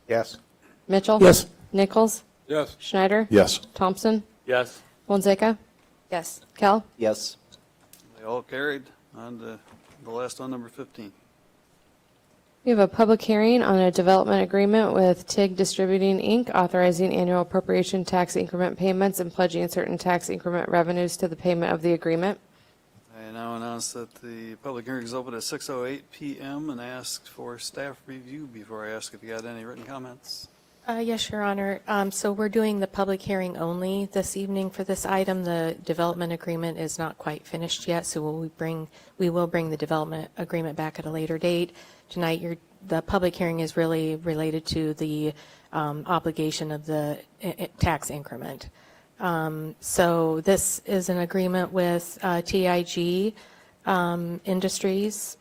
Yes. Mitchell? Yes. Nichols? Yes. Schneider? Yes. Thompson? Yes. Fonseca? Yes. Kell? Yes. They all carried. On to the last one, number 15. We have a public hearing on a development agreement with TIG Distributing, Inc., authorizing annual appropriation tax increment payments and pledging certain tax increment revenues to the payment of the agreement. I now announce that the public hearing is open at 6:08 PM and ask for staff review before I ask if you had any written comments. Yes, Your Honor. So we're doing the public hearing only this evening for this item. The development agreement is not quite finished yet, so we will bring the development agreement back at a later date. Tonight, the public hearing is really related to the obligation of the tax increment. So this is an agreement with TIG Industries,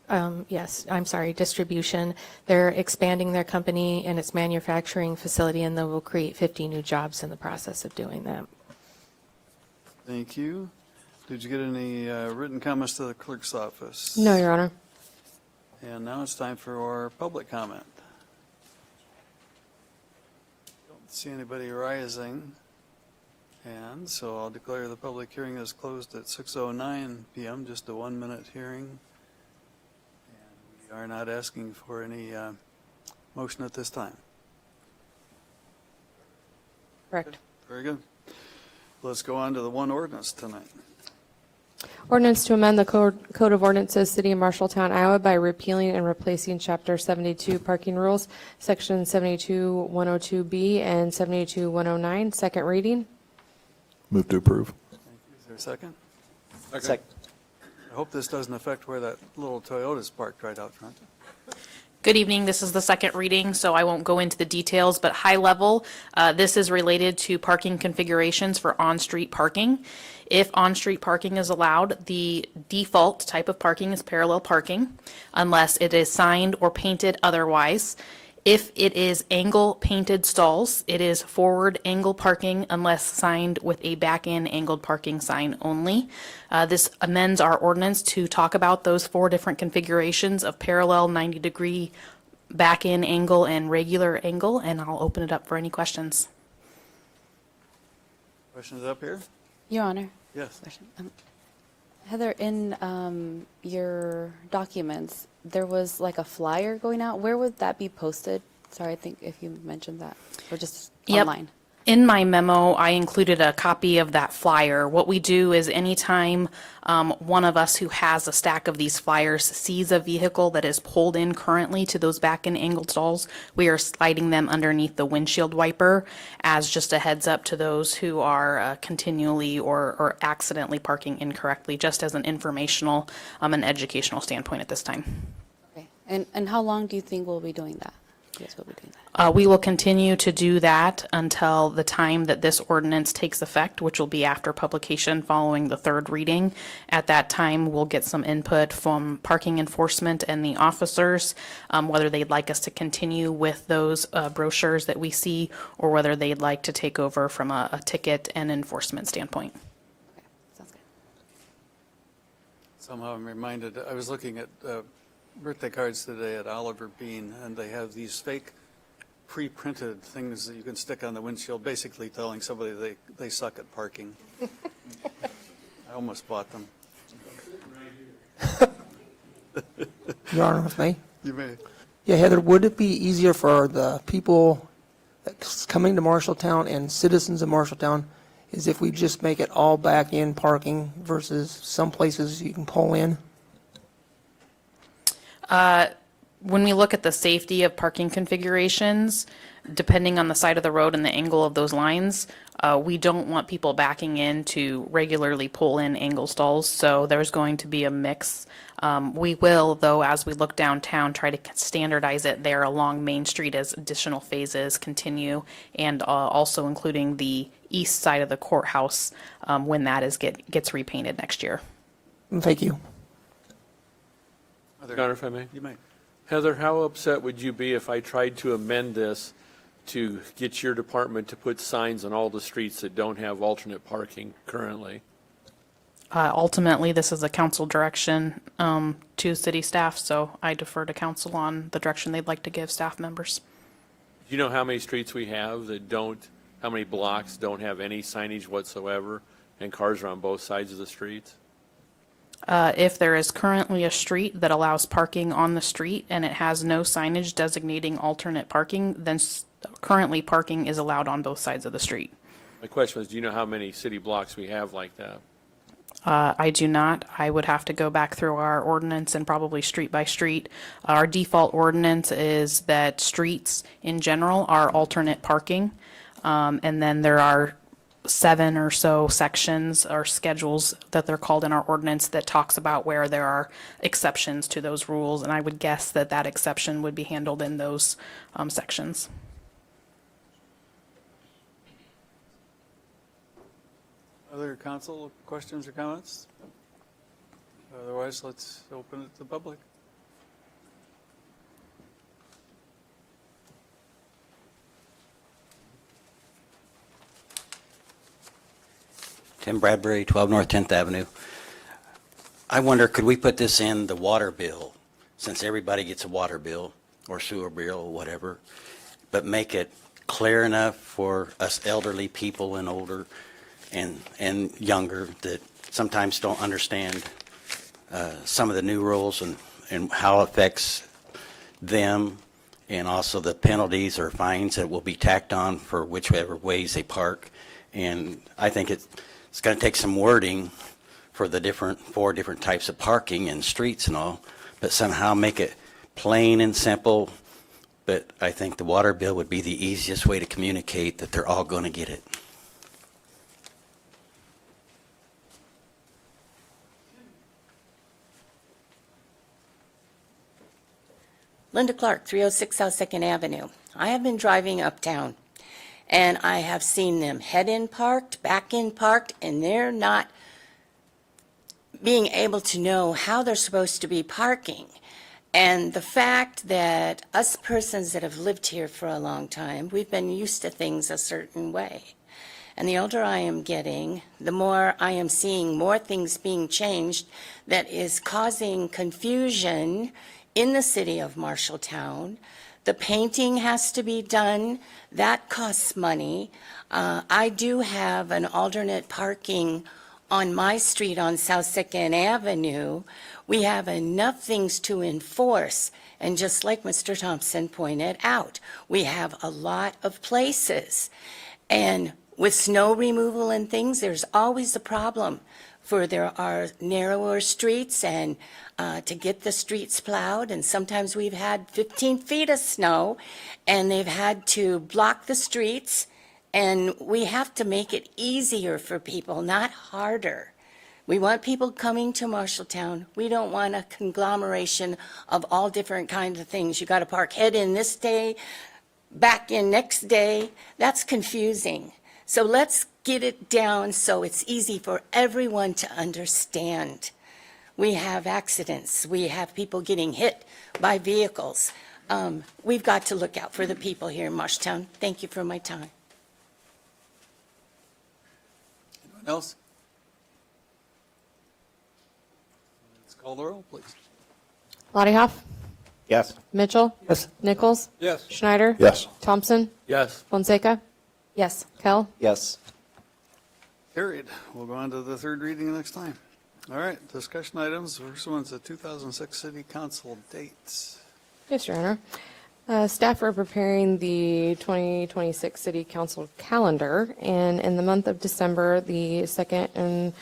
Distribution. They're expanding their company and its manufacturing facility, and they will create 50 new jobs in the process of doing that. Thank you. Did you get any written comments to the clerk's office? No, Your Honor. And now it's time for our public comment. Don't see anybody rising. And so I'll declare the public hearing is closed at 6:09 PM, just a 1-minute hearing. And we are not asking for any motion at this time. Correct. Very good. Let's go on to the one ordinance tonight. Ordinance to amend the Code of Ordinances, City of Marshalltown, Iowa by repealing and replacing Chapter 72 Parking Rules, Section 72-102B and 72-109, second reading. Move to approve. Thank you. Is there a second? Second. I hope this doesn't affect where that little Toyota's parked right out front. Good evening. This is the second reading, so I won't go into the details, but high level, this is related to parking configurations for on-street parking. If on-street parking is allowed, the default type of parking is parallel parking, unless it is signed or painted otherwise. If it is angle painted stalls, it is forward angle parking unless signed with a back-end angled parking sign only. This amends our ordinance to talk about those 4 different configurations of parallel, 90-degree, back-end angle, and regular angle, and I'll open it up for any questions. Questions up here? Your Honor. Yes. Heather, in your documents, there was like a flyer going out. Where would that be posted? Sorry, I think if you mentioned that, or just online. In my memo, I included a copy of that flyer. What we do is anytime one of us who has a stack of these flyers sees a vehicle that is pulled in currently to those back-end angled stalls, we are sliding them underneath the windshield wiper as just a heads up to those who are continually or accidentally parking incorrectly, just as an informational and educational standpoint at this time. Okay. And how long do you think we'll be doing that? You guys will be doing that. We will continue to do that until the time that this ordinance takes effect, which will be after publication following the third reading. At that time, we'll get some input from parking enforcement and the officers, whether they'd like us to continue with those brochures that we see, or whether they'd like to take over from a ticket and enforcement standpoint. Sounds good. Somehow I'm reminded, I was looking at birthday cards today at Oliver Bean, and they have these fake pre-printed things that you can stick on the windshield, basically telling somebody they suck at parking. I almost bought them. Your Honor, with me? You may. Yeah, Heather, would it be easier for the people that's coming to Marshalltown and citizens of Marshalltown is if we just make it all back in parking versus some places you can pull in? When we look at the safety of parking configurations, depending on the side of the road and the angle of those lines, we don't want people backing in to regularly pull in angle stalls, so there's going to be a mix. We will, though, as we look downtown, try to standardize it there along Main Street as additional phases continue, and also including the east side of the courthouse when that gets repainted next year. Thank you. Your Honor, if I may? You may. Heather, how upset would you be if I tried to amend this to get your department to put signs on all the streets that don't have alternate parking currently? Ultimately, this is a council direction to city staff, so I defer to council on the direction they'd like to give staff members. Do you know how many streets we have that don't, how many blocks don't have any signage whatsoever, and cars are on both sides of the streets? If there is currently a street that allows parking on the street and it has no signage designating alternate parking, then currently parking is allowed on both sides of the street. My question was, do you know how many city blocks we have like that? I do not. I would have to go back through our ordinance and probably street by street. Our default ordinance is that streets in general are alternate parking. And then there are 7 or so sections or schedules that they're called in our ordinance that talks about where there are exceptions to those rules. And I would guess that that exception would be handled in those sections. Other council questions or comments? Otherwise, let's open it to the public. Tim Bradbury, 12 North 10th Avenue. I wonder, could we put this in the water bill, since everybody gets a water bill or sewer bill or whatever, but make it clear enough for us elderly people and older and younger that sometimes don't understand some of the new rules and how it affects them, and also the penalties or fines that will be tacked on for whichever ways they park. And I think it's going to take some wording for the 4 different types of parking and streets and all, but somehow make it plain and simple. But I think the water bill would be the easiest way to communicate that they're all going to get it. Linda Clark, 306 South 2nd Avenue. I have been driving uptown, and I have seen them head in parked, back in parked, and they're not being able to know how they're supposed to be parking. And the fact that us persons that have lived here for a long time, we've been used to things a certain way. And the older I am getting, the more I am seeing more things being changed that is causing confusion in the city of Marshalltown. The painting has to be done. That costs money. I do have an alternate parking on my street on South 2nd Avenue. We have enough things to enforce. And just like Mr. Thompson pointed out, we have a lot of places. And with snow removal and things, there's always a problem. For there are narrower streets and to get the streets plowed, and sometimes we've had 15 feet of snow, and they've had to block the streets, and we have to make it easier for people, not harder. We want people coming to Marshalltown. We don't want a conglomeration of all different kinds of things. You got to park head in this day, back in next day. That's confusing. So let's get it down so it's easy for everyone to understand. We have accidents. We have people getting hit by vehicles. We've got to look out for the people here in Marshalltown. Thank you for my time. Anyone else? Let's call the roll, please. Lottie Hoff, Yes. Mitchell. Yes. Nichols. Yes. Schneider. Yes. Thompson. Yes. Fonseca. Yes. Kell. Yes. Carried. We'll go on to the third reading next time. All right, discussion items. First one's the 2006 City Council dates. Yes, Your Honor. Staff are preparing the 2026 City Council calendar, and in the month of December, the second and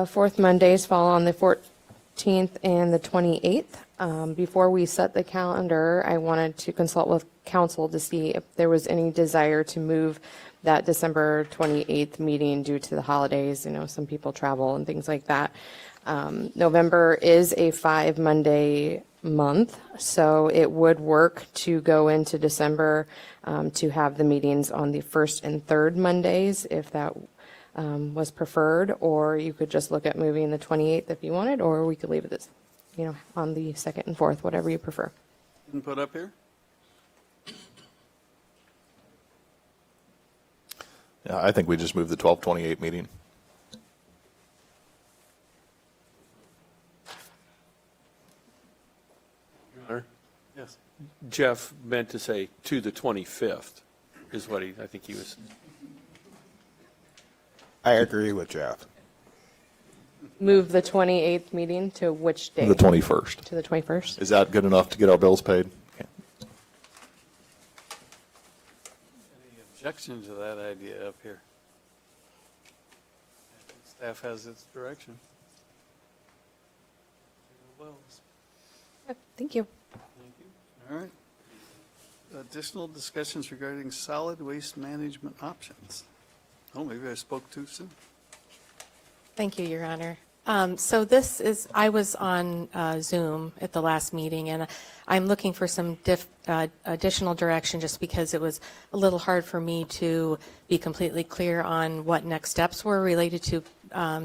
fourth Mondays fall on the 14th and the 28th. Before we set the calendar, I wanted to consult with council to see if there was any desire to move that December 28th meeting due to the holidays. You know, some people travel and things like that. November is a 5-Monday month, so it would work to go into December to have the meetings on the first and third Mondays if that was preferred, or you could just look at moving the 28th if you wanted, or we could leave it as, you know, on the second and fourth, whatever you prefer. Input up here? Yeah, I think we just moved the 12/28 meeting. Yes. Jeff meant to say to the 25th is what I think he was. I agree with Jeff. Move the 28th meeting to which date? The 21st. To the 21st? Is that good enough to get our bills paid? Okay. Any objection to that idea up here? Staff has its direction. Thank you. Thank you. All right. Additional discussions regarding solid waste management options. Oh, maybe I spoke too soon. Thank you, Your Honor. So this is, I was on Zoom at the last meeting, and I'm looking for some additional direction just because it was a little hard for me to be completely clear on what next steps were related to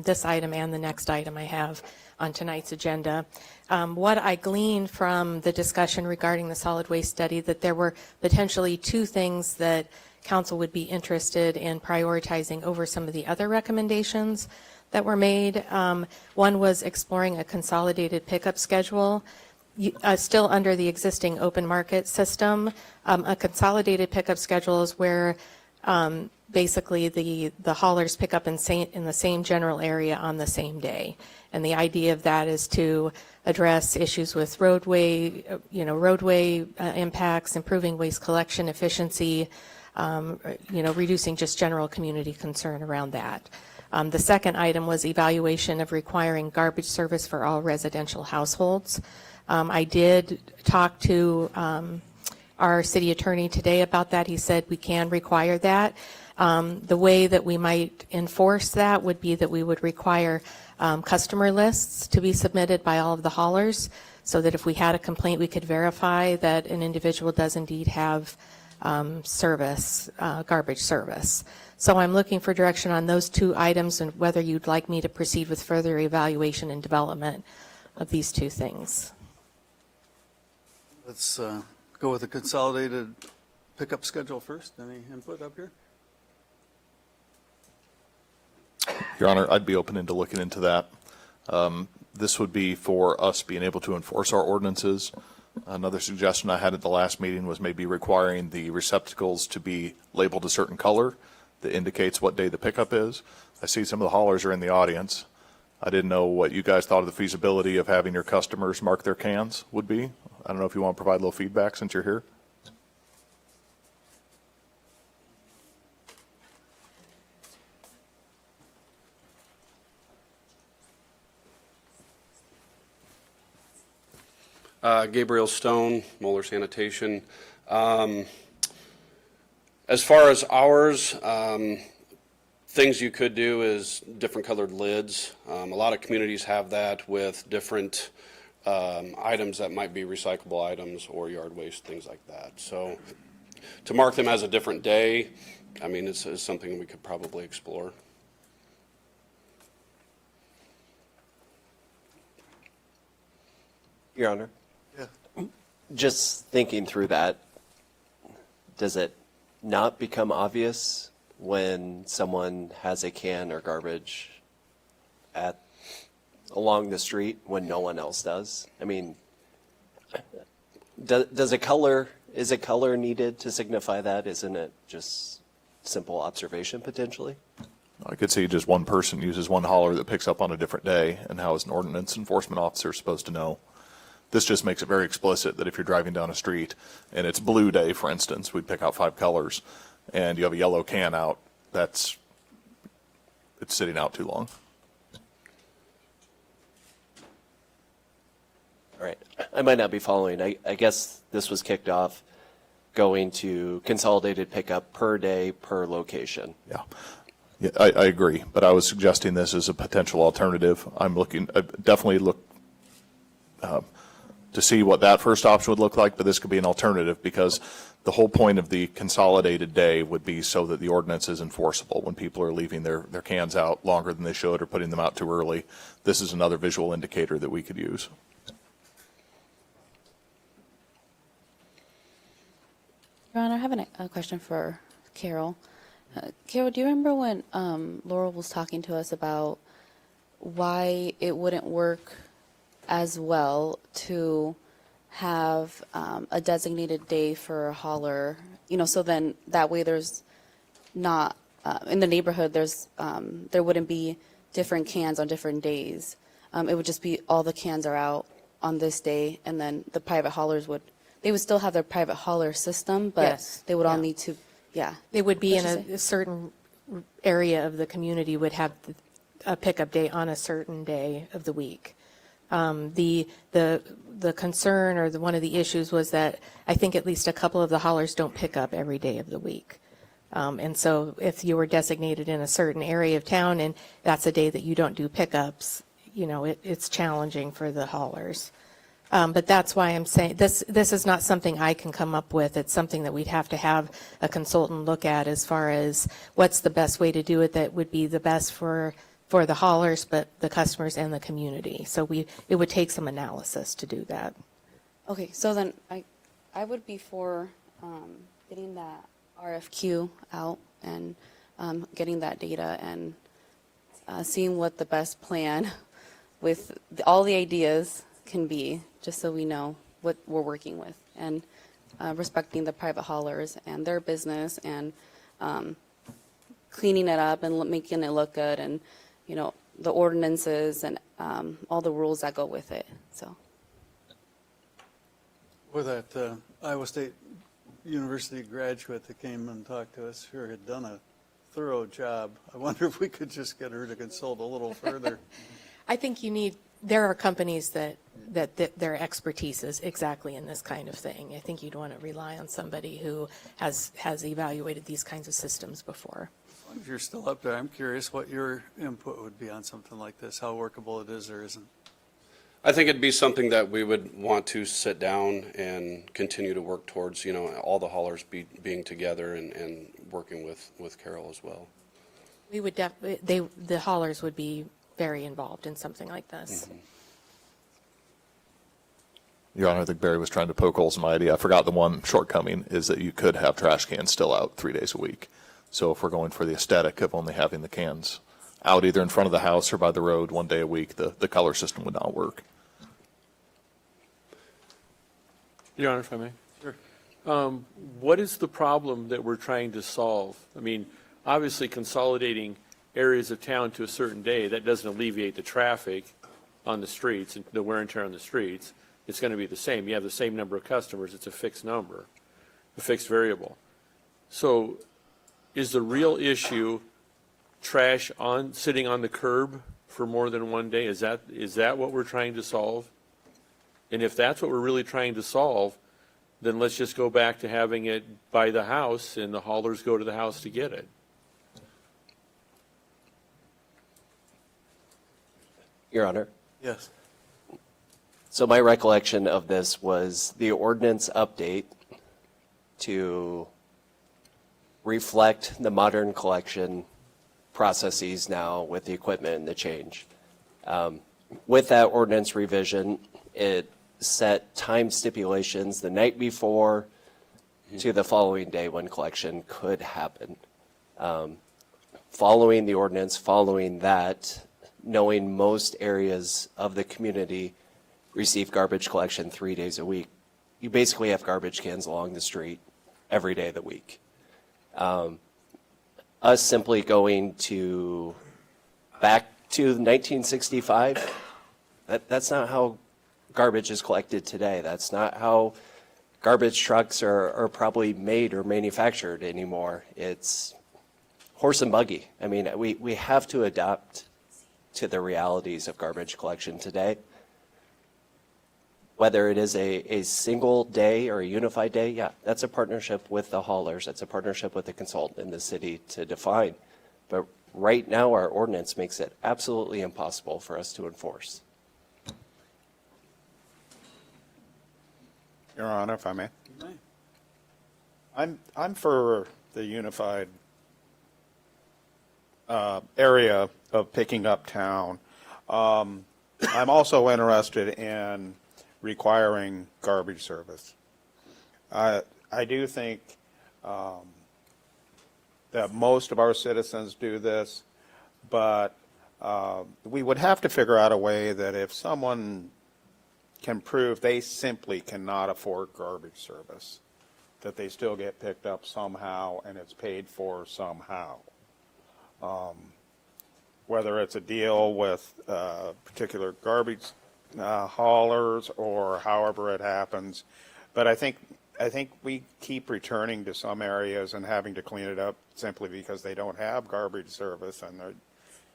this item and the next item I have on tonight's agenda. What I gleaned from the discussion regarding the solid waste study, that there were potentially two things that council would be interested in prioritizing over some of the other recommendations that were made. One was exploring a consolidated pickup schedule, still under the existing open market system. A consolidated pickup schedule is where basically the haulers pick up in the same general area on the same day. And the idea of that is to address issues with roadway impacts, improving waste collection efficiency, reducing just general community concern around that. The second item was evaluation of requiring garbage service for all residential households. I did talk to our city attorney today about that. He said we can require that. The way that we might enforce that would be that we would require customer lists to be submitted by all of the haulers, so that if we had a complaint, we could verify that an individual does indeed have garbage service. So I'm looking for direction on those two items and whether you'd like me to proceed with further evaluation and development of these two things. Let's go with the consolidated pickup schedule first. Any input up here? Your Honor, I'd be open into looking into that. This would be for us being able to enforce our ordinances. Another suggestion I had at the last meeting was maybe requiring the receptacles to be labeled a certain color that indicates what day the pickup is. I see some of the haulers are in the audience. I didn't know what you guys thought of the feasibility of having your customers mark their cans would be. I don't know if you want to provide a little feedback since you're here. Gabriel Stone, Moeller Sanitation. As far as hours, Things you could do is different colored lids. A lot of communities have that with different items that might be recyclable items or yard waste, things like that. So to mark them as a different day, I mean, it's something we could probably explore. Your Honor, Yeah. just thinking through that, does it not become obvious when someone has a can or garbage along the street when no one else does? I mean, is a color needed to signify that? Isn't it just simple observation potentially? I could see just one person uses one hauler that picks up on a different day, and how is an ordinance enforcement officer supposed to know? This just makes it very explicit that if you're driving down a street and it's blue day, for instance, we'd pick out 5 colors, and you have a yellow can out, it's sitting out too long. All right, I might not be following. I guess this was kicked off going to consolidated pickup per day, per location. Yeah. Yeah, I agree, but I was suggesting this as a potential alternative. I'm looking, definitely look to see what that first option would look like, but this could be an alternative because the whole point of the consolidated day would be so that the ordinance is enforceable when people are leaving their cans out longer than they should or putting them out too early. This is another visual indicator that we could use. Your Honor, I have a question for Carol. Carol, do you remember when Laurel was talking to us about why it wouldn't work as well to have a designated day for a hauler? You know, so then that way there's not, in the neighborhood, there wouldn't be different cans on different days. It would just be all the cans are out on this day, and then the private haulers they would still have their private hauler system, but Yes, they would all yeah. need to, yeah. They would be in What'd you a certain area of the community would have a pickup day on a certain day of the week. The concern or one of the issues was that I think at least a couple of the haulers don't pick up every day of the week. And so if you were designated in a certain area of town and that's a day that you don't do pickups, you know, it's challenging for the haulers. But that's why I'm saying this is not something I can come up with. It's something that we'd have to have a consultant look at as far as what's the best way to do it that would be the best for the haulers, but the customers and the community. So it would take some analysis to do that. Okay, so then I would be for getting that RFQ out and getting that data and seeing what the best plan with all the ideas can be, just so we know what we're working with, and respecting the private haulers and their business, and cleaning it up and making it look good, and, you know, the ordinances and all the rules that go with it, so. With that Iowa State University graduate that came and talked to us, sure had done a thorough job. I wonder if we could just get her to consult a little further. I think there are companies that their expertise is exactly in this kind of thing. I think you'd want to rely on somebody who has evaluated these kinds of systems before. As long as you're still up there, I'm curious what your input would be on something like this, how workable it is or isn't. I think it'd be something that we would want to sit down and continue to work towards, you know, all the haulers being together and working with Carol as well. We would the haulers would be very involved in something like this. Mm-hmm. Your Honor, I think Barry was trying to poke holes in my idea. I forgot the one shortcoming is that you could have trash cans still out 3 days a week. So if we're going for the aesthetic of only having the cans out either in front of the house or by the road 1 day a week, the color system would not work. Your Honor, if I may. Sure. What is the problem that we're trying to solve? I mean, obviously consolidating areas of town to a certain day, that doesn't alleviate the traffic on the streets and the wear and tear on the streets. It's going to be the same. You have the same number of customers. It's a fixed number, a fixed variable. So is the real issue trash sitting on the curb for more than 1 day? Is that what we're trying to solve? And if that's what we're really trying to solve, then let's just go back to having it by the house and the haulers go to the house to get it. Your Honor. Yes. So my recollection of this was the ordinance update to reflect the modern collection processes now with the equipment and the change. With that ordinance revision, it set time stipulations the night before to the following day when collection could happen. Following the ordinance, following that, knowing most areas of the community receive garbage collection 3 days a week, you basically have garbage cans along the street every day of the week. Us simply going back to 1965, that's not how garbage is collected today. That's not how garbage trucks are probably made or manufactured anymore. It's horse and buggy. I mean, we have to adapt to the realities of garbage collection today. Whether it is a single day or a unified day, yeah, that's a partnership with the haulers. That's a partnership with the consultant in the city to define. But right now, our ordinance makes it absolutely impossible for us to enforce. Your Honor, if I may. I'm for the unified area of picking up town. I'm also interested in requiring garbage service. I do think that most of our citizens do this, but we would have to figure out a way that if someone can prove they simply cannot afford garbage service, that they still get picked up somehow and it's paid for somehow. Whether it's a deal with particular garbage haulers or however it happens. But I think we keep returning to some areas and having to clean it up simply because they don't have garbage service and they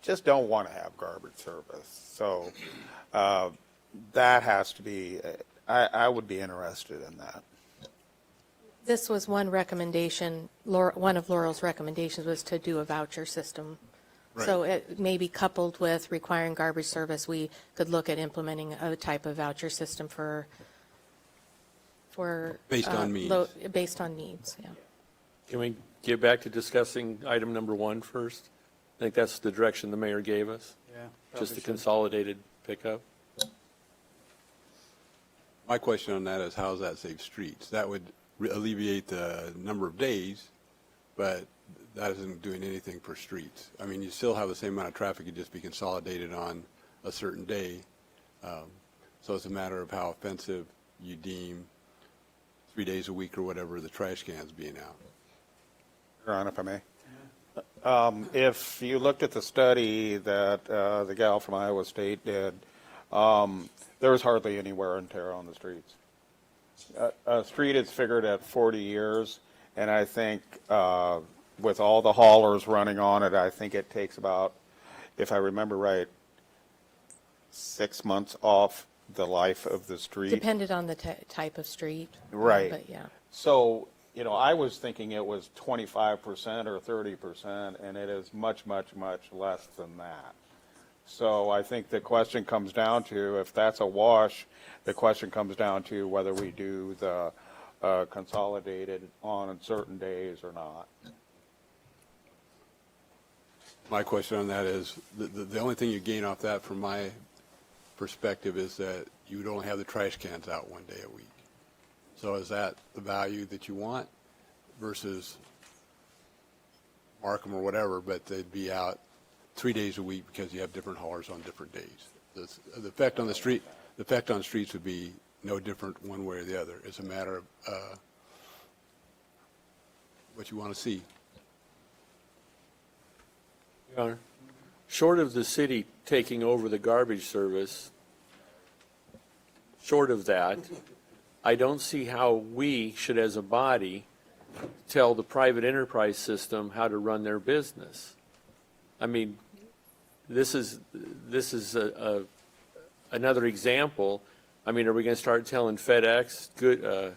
just don't want to have garbage service. So that has to be, I would be interested in that. This was one recommendation, one of Laurel's recommendations was to do a voucher system. So it may be coupled with requiring garbage service, we could look at implementing a type of voucher system for Based on needs. Based on needs, yeah. Can we get back to discussing item number 1 first? I think that's the direction the mayor gave us. Yeah. Just the consolidated pickup. My question on that is, how does that save streets? That would alleviate the number of days, but that isn't doing anything for streets. I mean, you still have the same amount of traffic, it'd just be consolidated on a certain day. So it's a matter of how offensive you deem 3 days a week or whatever the trash cans being out. Your Honor, if I may. If you looked at the study that the gal from Iowa State did, there was hardly any wear and tear on the streets. A street is figured at 40 years, and I think with all the haulers running on it, I think it takes about, if I remember right, 6 months off the life of the street. Depended on the type of street. Right. But yeah. So, I was thinking it was 25% or 30%, and it is much, much, much less than that. So I think the question comes down to, if that's a wash, the question comes down to whether we do the consolidated on certain days or not. My question on that is, the only thing you gain off that from my perspective is that you would only have the trash cans out 1 day a week. So is that the value that you want versus Markham or whatever, but they'd be out 3 days a week because you have different haulers on different days? The effect on the streets would be no different one way or the other. It's a matter of what you want to see. Your Honor, short of the city taking over the garbage service, short of that, I don't see how we should, as a body, tell the private enterprise system how to run their business. I mean, this is another example. I mean, are we going to start telling FedEx,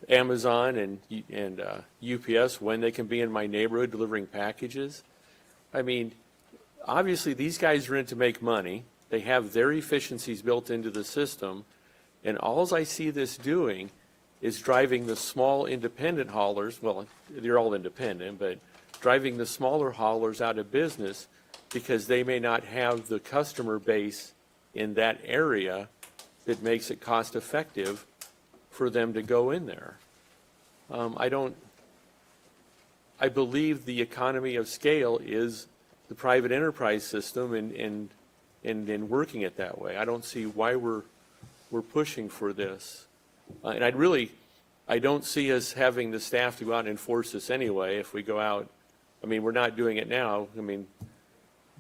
Amazon, and UPS when they can be in my neighborhood delivering packages? I mean, obviously, these guys are in to make money. They have their efficiencies built into the system, and alls I see this doing is driving the small independent haulers, well, they're all independent, but driving the smaller haulers out of business because they may not have the customer base in that area that makes it cost effective for them to go in there. I believe the economy of scale is the private enterprise system and working it that way. I don't see why we're pushing for this. And I don't see us having the staff to go out and enforce this anyway if we go out. I mean, we're not doing it now. I mean,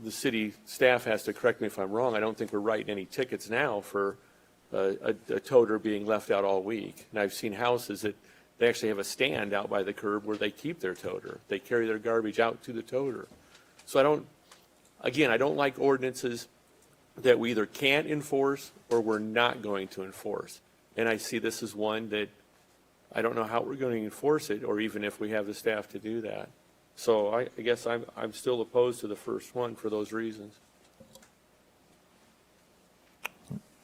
the city staff has to correct me if I'm wrong. I don't think we're writing any tickets now for a toter being left out all week. And I've seen houses that they actually have a stand out by the curb where they keep their toter. They carry their garbage out to the toter. So I don't like ordinances that we either can't enforce or we're not going to enforce. And I see this as one that I don't know how we're going to enforce it, or even if we have the staff to do that. So I guess I'm still opposed to the first one for those reasons.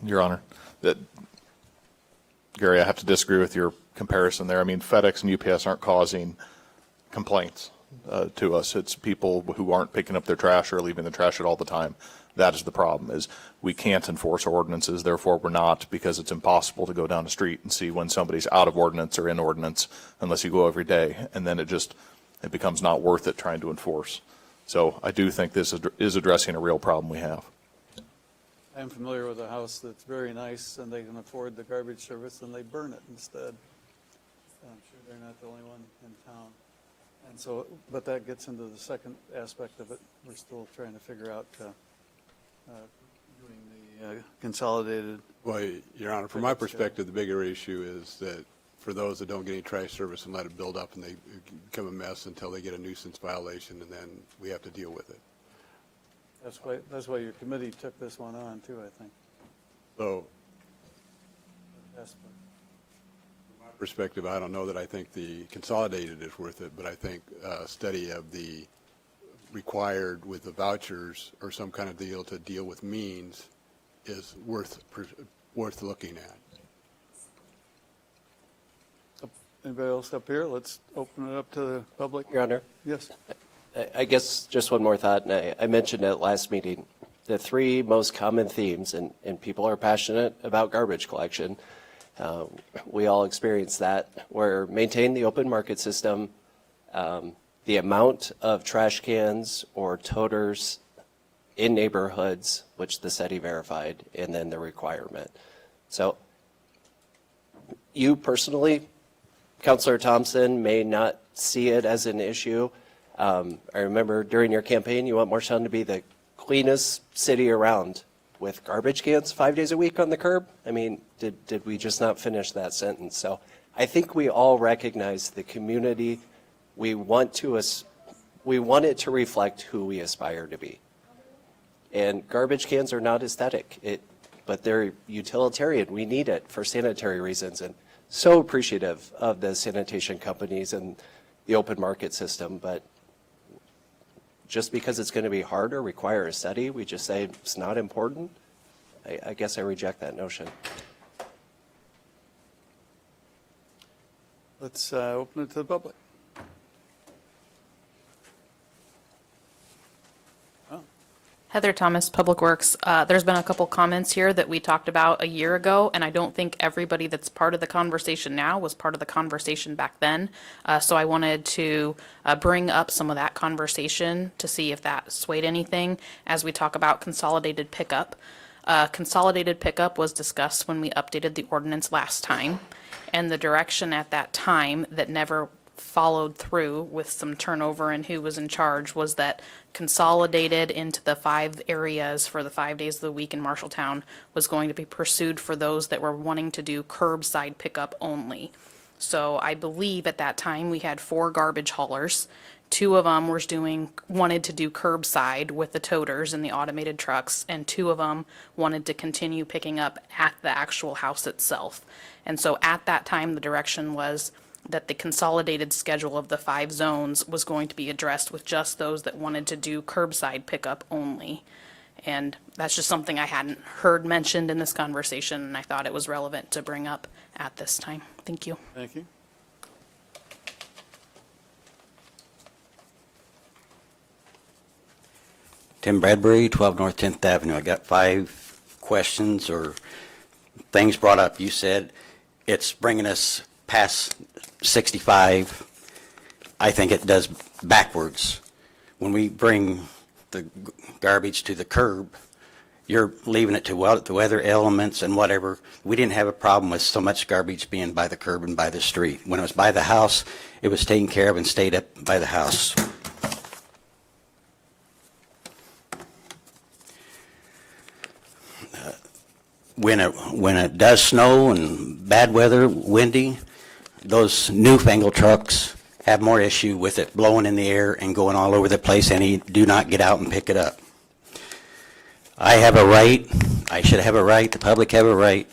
Your Honor, Gary, I have to disagree with your comparison there. I mean, FedEx and UPS aren't causing complaints to us. It's people who aren't picking up their trash or leaving the trash out all the time. That is the problem, is we can't enforce ordinances, therefore we're not, because it's impossible to go down the street and see when somebody's out of ordinance or in ordinance unless you go every day, and then it becomes not worth it trying to enforce. So I do think this is addressing a real problem we have. I'm familiar with a house that's very nice and they can afford the garbage service and they burn it instead. I'm sure they're not the only one in town. And so, but that gets into the second aspect of it. We're still trying to figure out doing the consolidated. Well, Your Honor, from my perspective, the bigger issue is that for those that don't get any trash service and let it build up and they become a mess until they get a nuisance violation, and then we have to deal with it. That's why your committee took this one on too, I think. So, Yes, from my perspective, I don't know that I think the consolidated is worth it, but I think a study of the required with the vouchers or some kind of deal to deal with means is worth looking at. Anybody else up here? Let's open it up to the public. Your Honor? Yes. I guess just one more thought, and I mentioned at last meeting, the three most common themes, and people are passionate about garbage collection. We all experience that, where maintain the open market system, the amount of trash cans or toters in neighborhoods, which the SETI verified, and then the requirement. So you personally, Councilor Thompson, may not see it as an issue. I remember during your campaign, you want Morristown to be the cleanest city around with garbage cans 5 days a week on the curb. I mean, did we just not finish that sentence? So I think we all recognize the community. We want it to reflect who we aspire to be. And garbage cans are not aesthetic, but they're utilitarian. We need it for sanitary reasons, and so appreciative of the sanitation companies and the open market system. But just because it's going to be hard or require a study, we just say it's not important. I guess I reject that notion. Let's open it to the public. Heather Thomas, Public Works. There's been a couple comments here that we talked about a year ago, and I don't think everybody that's part of the conversation now was part of the conversation back then. So I wanted to bring up some of that conversation to see if that swayed anything as we talk about consolidated pickup. Consolidated pickup was discussed when we updated the ordinance last time, and the direction at that time that never followed through with some turnover in who was in charge was that consolidated into the 5 areas for the 5 days of the week in Marshalltown was going to be pursued for those that were wanting to do curbside pickup only. So I believe at that time we had 4 garbage haulers. 2 of them wanted to do curbside with the toters and the automated trucks, and 2 of them wanted to continue picking up at the actual house itself. And so at that time, the direction was that the consolidated schedule of the 5 zones was going to be addressed with just those that wanted to do curbside pickup only. And that's just something I hadn't heard mentioned in this conversation, and I thought it was relevant to bring up at this time. Thank you. Thank you. Tim Bradbury, 12 North 10th Avenue. I got 5 questions or things brought up. You said it's bringing us past 65. I think it does backwards. When we bring the garbage to the curb, you're leaving it to the weather elements and whatever. We didn't have a problem with so much garbage being by the curb and by the street. When it was by the house, it was taken care of and stayed up by the house. When it does snow and bad weather, windy, those newfangled trucks have more issue with it blowing in the air and going all over the place, and you do not get out and pick it up. I have a right, I should have a right, the public have a right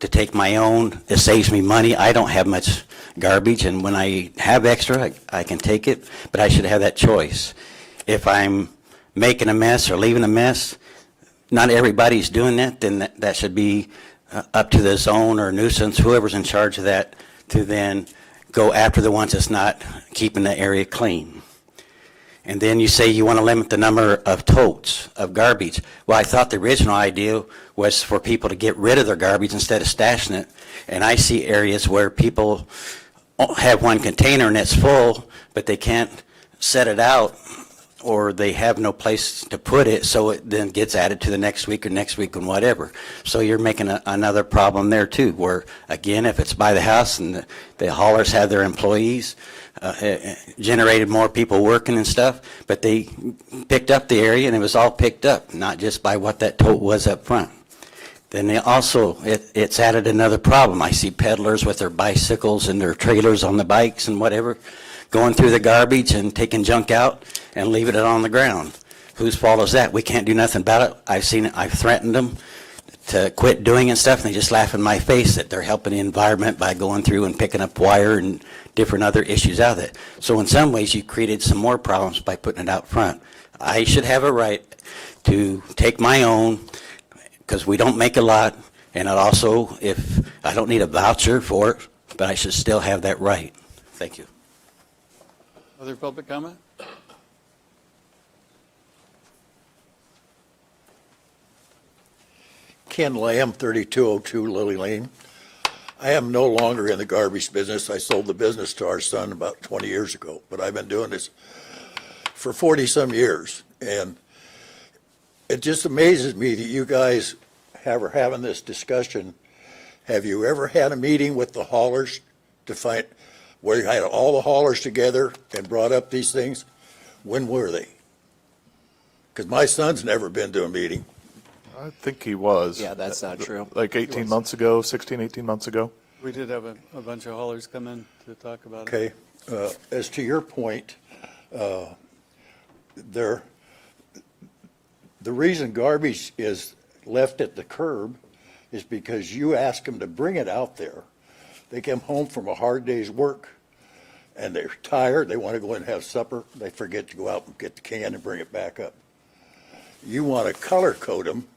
to take my own. It saves me money. I don't have much garbage, and when I have extra, I can take it, but I should have that choice. If I'm making a mess or leaving a mess, not everybody's doing that, then that should be up to the zone or nuisance, whoever's in charge of that, to then go after the ones that's not keeping the area clean. And then you say you want to limit the number of totes of garbage. Well, I thought the original idea was for people to get rid of their garbage instead of stashing it. And I see areas where people have one container and it's full, but they can't set it out, or they have no place to put it, so it then gets added to the next week and whatever. So you're making another problem there too, where again, if it's by the house and the haulers have their employees, generated more people working and stuff, but they picked up the area and it was all picked up, not just by what that tote was up front. Then it's added another problem. I see peddlers with their bicycles and their trailers on the bikes and whatever, going through the garbage and taking junk out and leaving it on the ground. Whose fault is that? We can't do nothing about it. I've seen it. I've threatened them to quit doing and stuff, and they just laugh in my face that they're helping the environment by going through and picking up wire and different other issues out of it. So in some ways, you created some more problems by putting it out front. I should have a right to take my own, because we don't make a lot, and it also, if I don't need a voucher for it, but I should still have that right. Thank you. Other public comment? Ken Lamb, 3202 Lily Lane. I am no longer in the garbage business. I sold the business to our son about 20 years ago, but I've been doing this for 40-some years. And it just amazes me that you guys are having this discussion. Have you ever had a meeting with the haulers to find where you had all the haulers together and brought up these things? When were they? Because my son's never been to a meeting. I think he was. Yeah, that's not true. Like 18 months ago, 16, 18 months ago. We did have a bunch of haulers come in to talk about it. Okay, as to your point, the reason garbage is left at the curb is because you ask them to bring it out there. They come home from a hard day's work and they're tired, they want to go in and have supper, they forget to go out and get the can and bring it back up. You want to color code them.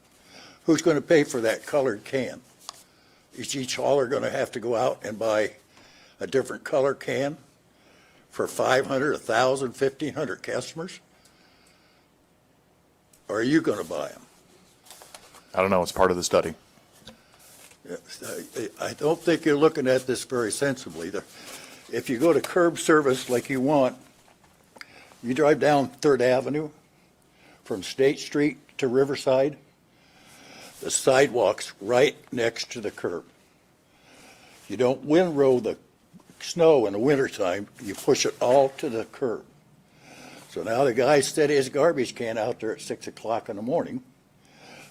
Who's going to pay for that colored can? Is each hauler going to have to go out and buy a different color can for 500, 1,000, 1,500 customers? Or are you going to buy them? I don't know. It's part of the study. I don't think you're looking at this very sensibly. If you go to curb service like you want, you drive down 3rd Avenue from State Street to Riverside, the sidewalk's right next to the curb. You don't windrow the snow in the wintertime, you push it all to the curb. So now the guy set his garbage can out there at 6 o'clock in the morning.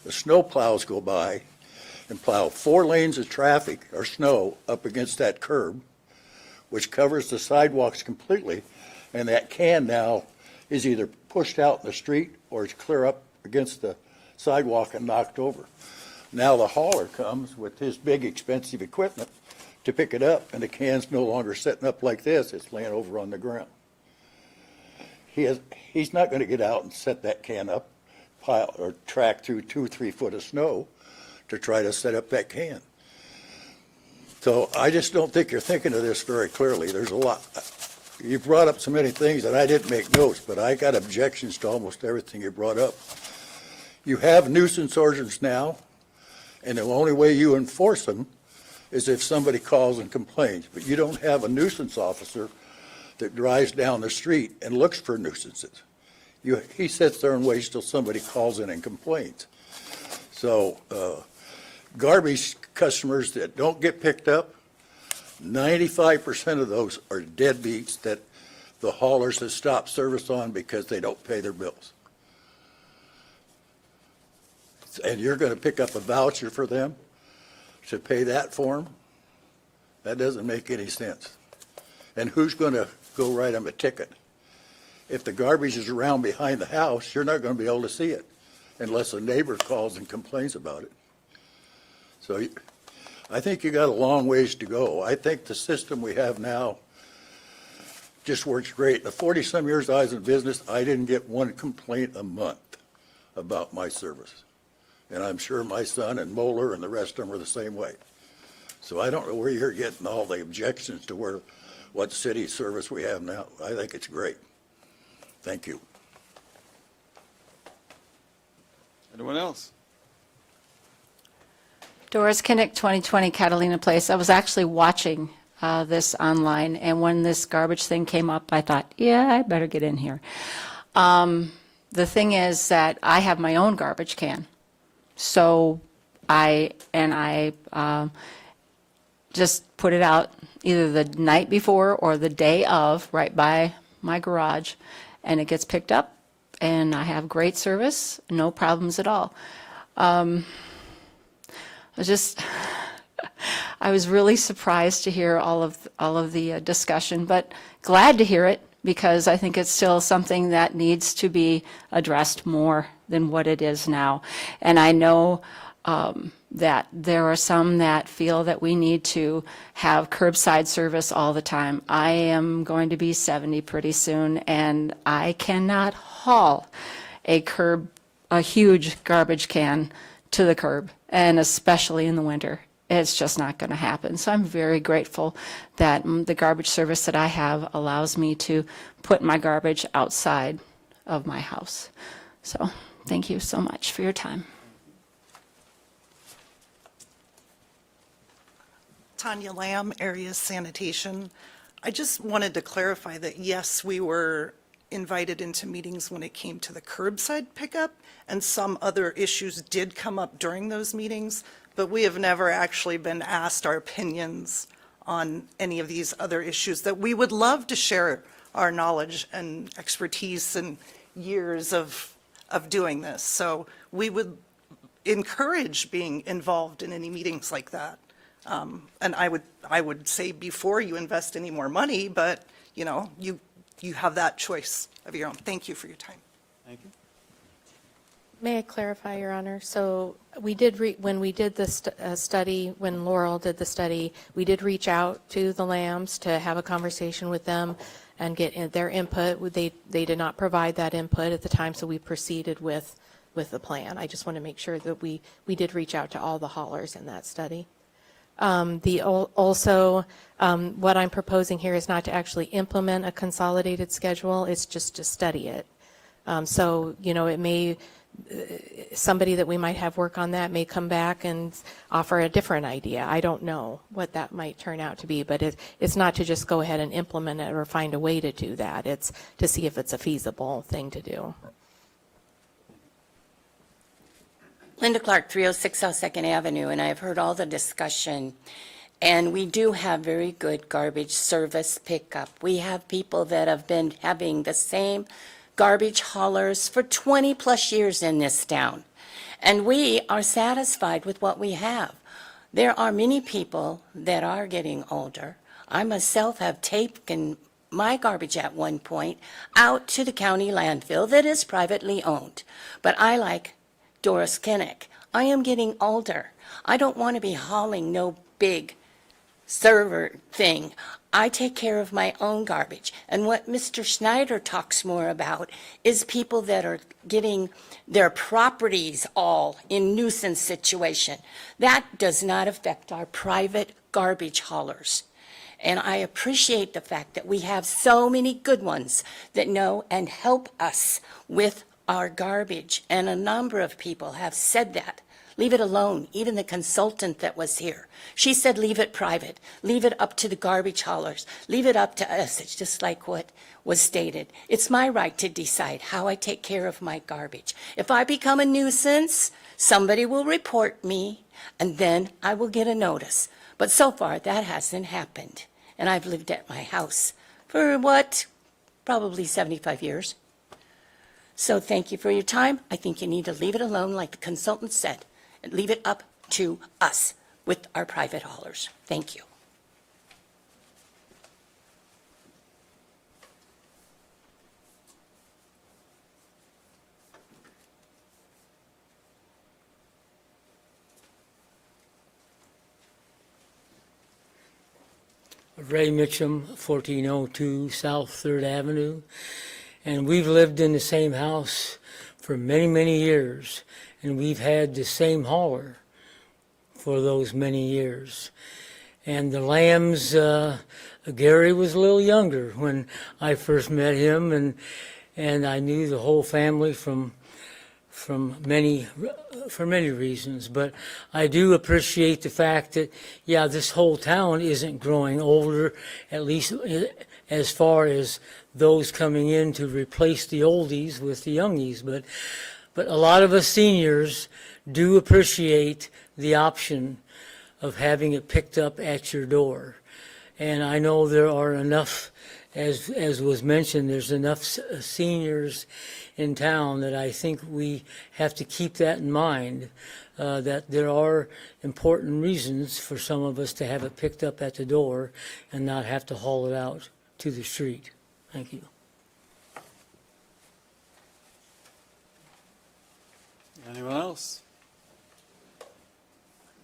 The snow plows go by and plow 4 lanes of traffic or snow up against that curb, which covers the sidewalks completely, and that can now is either pushed out in the street or it's clear up against the sidewalk and knocked over. Now the hauler comes with his big expensive equipment to pick it up, and the can's no longer sitting up like this, it's laying over on the ground. He's not going to get out and set that can up pile or track through 2-3 foot of snow to try to set up that can. So I just don't think you're thinking of this very clearly. There's a lot. You brought up so many things, and I didn't make notes, but I got objections to almost everything you brought up. You have nuisance ordinance now, and the only way you enforce them is if somebody calls and complains. But you don't have a nuisance officer that drives down the street and looks for nuisances. He sits there and waits till somebody calls in and complains. So garbage customers that don't get picked up, 95% of those are deadbeats that the haulers have stopped service on because they don't pay their bills. And you're going to pick up a voucher for them to pay that for them? That doesn't make any sense. And who's going to go write them a ticket? If the garbage is around behind the house, you're not going to be able to see it unless a neighbor calls and complains about it. So I think you got a long ways to go. I think the system we have now just works great. The 40-some years I was in business, I didn't get one complaint a month about my service. And I'm sure my son and Moeller and the rest of them are the same way. So I don't know where you're getting all the objections to what city service we have now. I think it's great. Thank you. Anyone else? Doris Kinnick, 2020 Catalina Place. I was actually watching this online, and when this garbage thing came up, I thought, yeah, I better get in here. The thing is that I have my own garbage can. So I just put it out either the night before or the day of, right by my garage, and it gets picked up, and I have great service, no problems at all. I was really surprised to hear all of the discussion, but glad to hear it, because I think it's still something that needs to be addressed more than what it is now. And I know that there are some that feel that we need to have curbside service all the time. I am going to be 70 pretty soon, and I cannot haul a huge garbage can to the curb, and especially in the winter. It's just not going to happen. So I'm very grateful that the garbage service that I have allows me to put my garbage outside of my house. So thank you so much for your time. Tanya Lamb, Area Sanitation. I just wanted to clarify that, yes, we were invited into meetings when it came to the curbside pickup, and some other issues did come up during those meetings, but we have never actually been asked our opinions on any of these other issues that we would love to share our knowledge and expertise and years of doing this. So we would encourage being involved in any meetings like that. And I would say before you invest any more money, but you have that choice of your own. Thank you for your time. Thank you. May I clarify, Your Honor? So we did, when we did the study, when Laurel did the study, we did reach out to the Lambs to have a conversation with them and get their input. They did not provide that input at the time, so we proceeded with the plan. I just want to make sure that we did reach out to all the haulers in that study. Also, what I'm proposing here is not to actually implement a consolidated schedule, it's just to study it. So, it may, somebody that we might have work on that may come back and offer a different idea. I don't know what that might turn out to be, but it's not to just go ahead and implement it or find a way to do that. It's to see if it's a feasible thing to do. Linda Clark, 306 South 2nd Avenue, and I've heard all the discussion, and we do have very good garbage service pickup. We have people that have been having the same garbage haulers for 20 plus years in this town, and we are satisfied with what we have. There are many people that are getting older. I myself have taken my garbage at one point out to the county landfill that is privately owned, but I like Doris Kinnick. I am getting older. I don't want to be hauling no big server thing. I take care of my own garbage. And what Mr. Schneider talks more about is people that are getting their properties all in nuisance situation. That does not affect our private garbage haulers. And I appreciate the fact that we have so many good ones that know and help us with our garbage. And a number of people have said that. Leave it alone. Even the consultant that was here, she said, leave it private. Leave it up to the garbage haulers. Leave it up to us. It's just like what was stated. It's my right to decide how I take care of my garbage. If I become a nuisance, somebody will report me, and then I will get a notice. But so far, that hasn't happened. And I've lived at my house for probably 75 years. So thank you for your time. I think you need to leave it alone, like the consultant said, and leave it up to us with our private haulers. Thank you. Ray Mitchum, 1402 South 3rd Avenue. And we've lived in the same house for many, many years. And we've had the same hauler for those many years. And the Lambs, Gary was a little younger when I first met him, and I knew the whole family for many reasons. But I do appreciate the fact that, yeah, this whole town isn't growing older, at least as far as those coming in to replace the oldies with the youngies. But a lot of us seniors do appreciate the option of having it picked up at your door. And I know there are enough, as was mentioned, there's enough seniors in town that I think we have to keep that in mind, that there are important reasons for some of us to have it picked up at the door and not have to haul it out to the street. Thank you. Anyone else?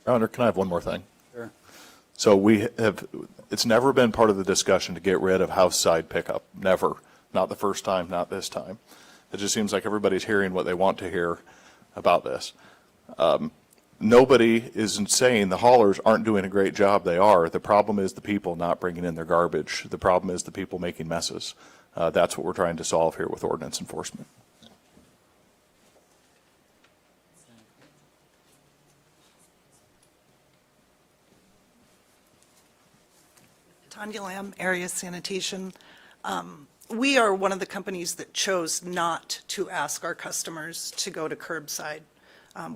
Your Honor, can I have one more thing? Sure. So it's never been part of the discussion to get rid of house side pickup. Never. Not the first time, not this time. It just seems like everybody's hearing what they want to hear about this. Nobody is saying the haulers aren't doing a great job. They are. The problem is the people not bringing in their garbage. The problem is the people making messes. That's what we're trying to solve here with ordinance enforcement. Tanya Lamb, Area Sanitation. We are one of the companies that chose not to ask our customers to go to curbside.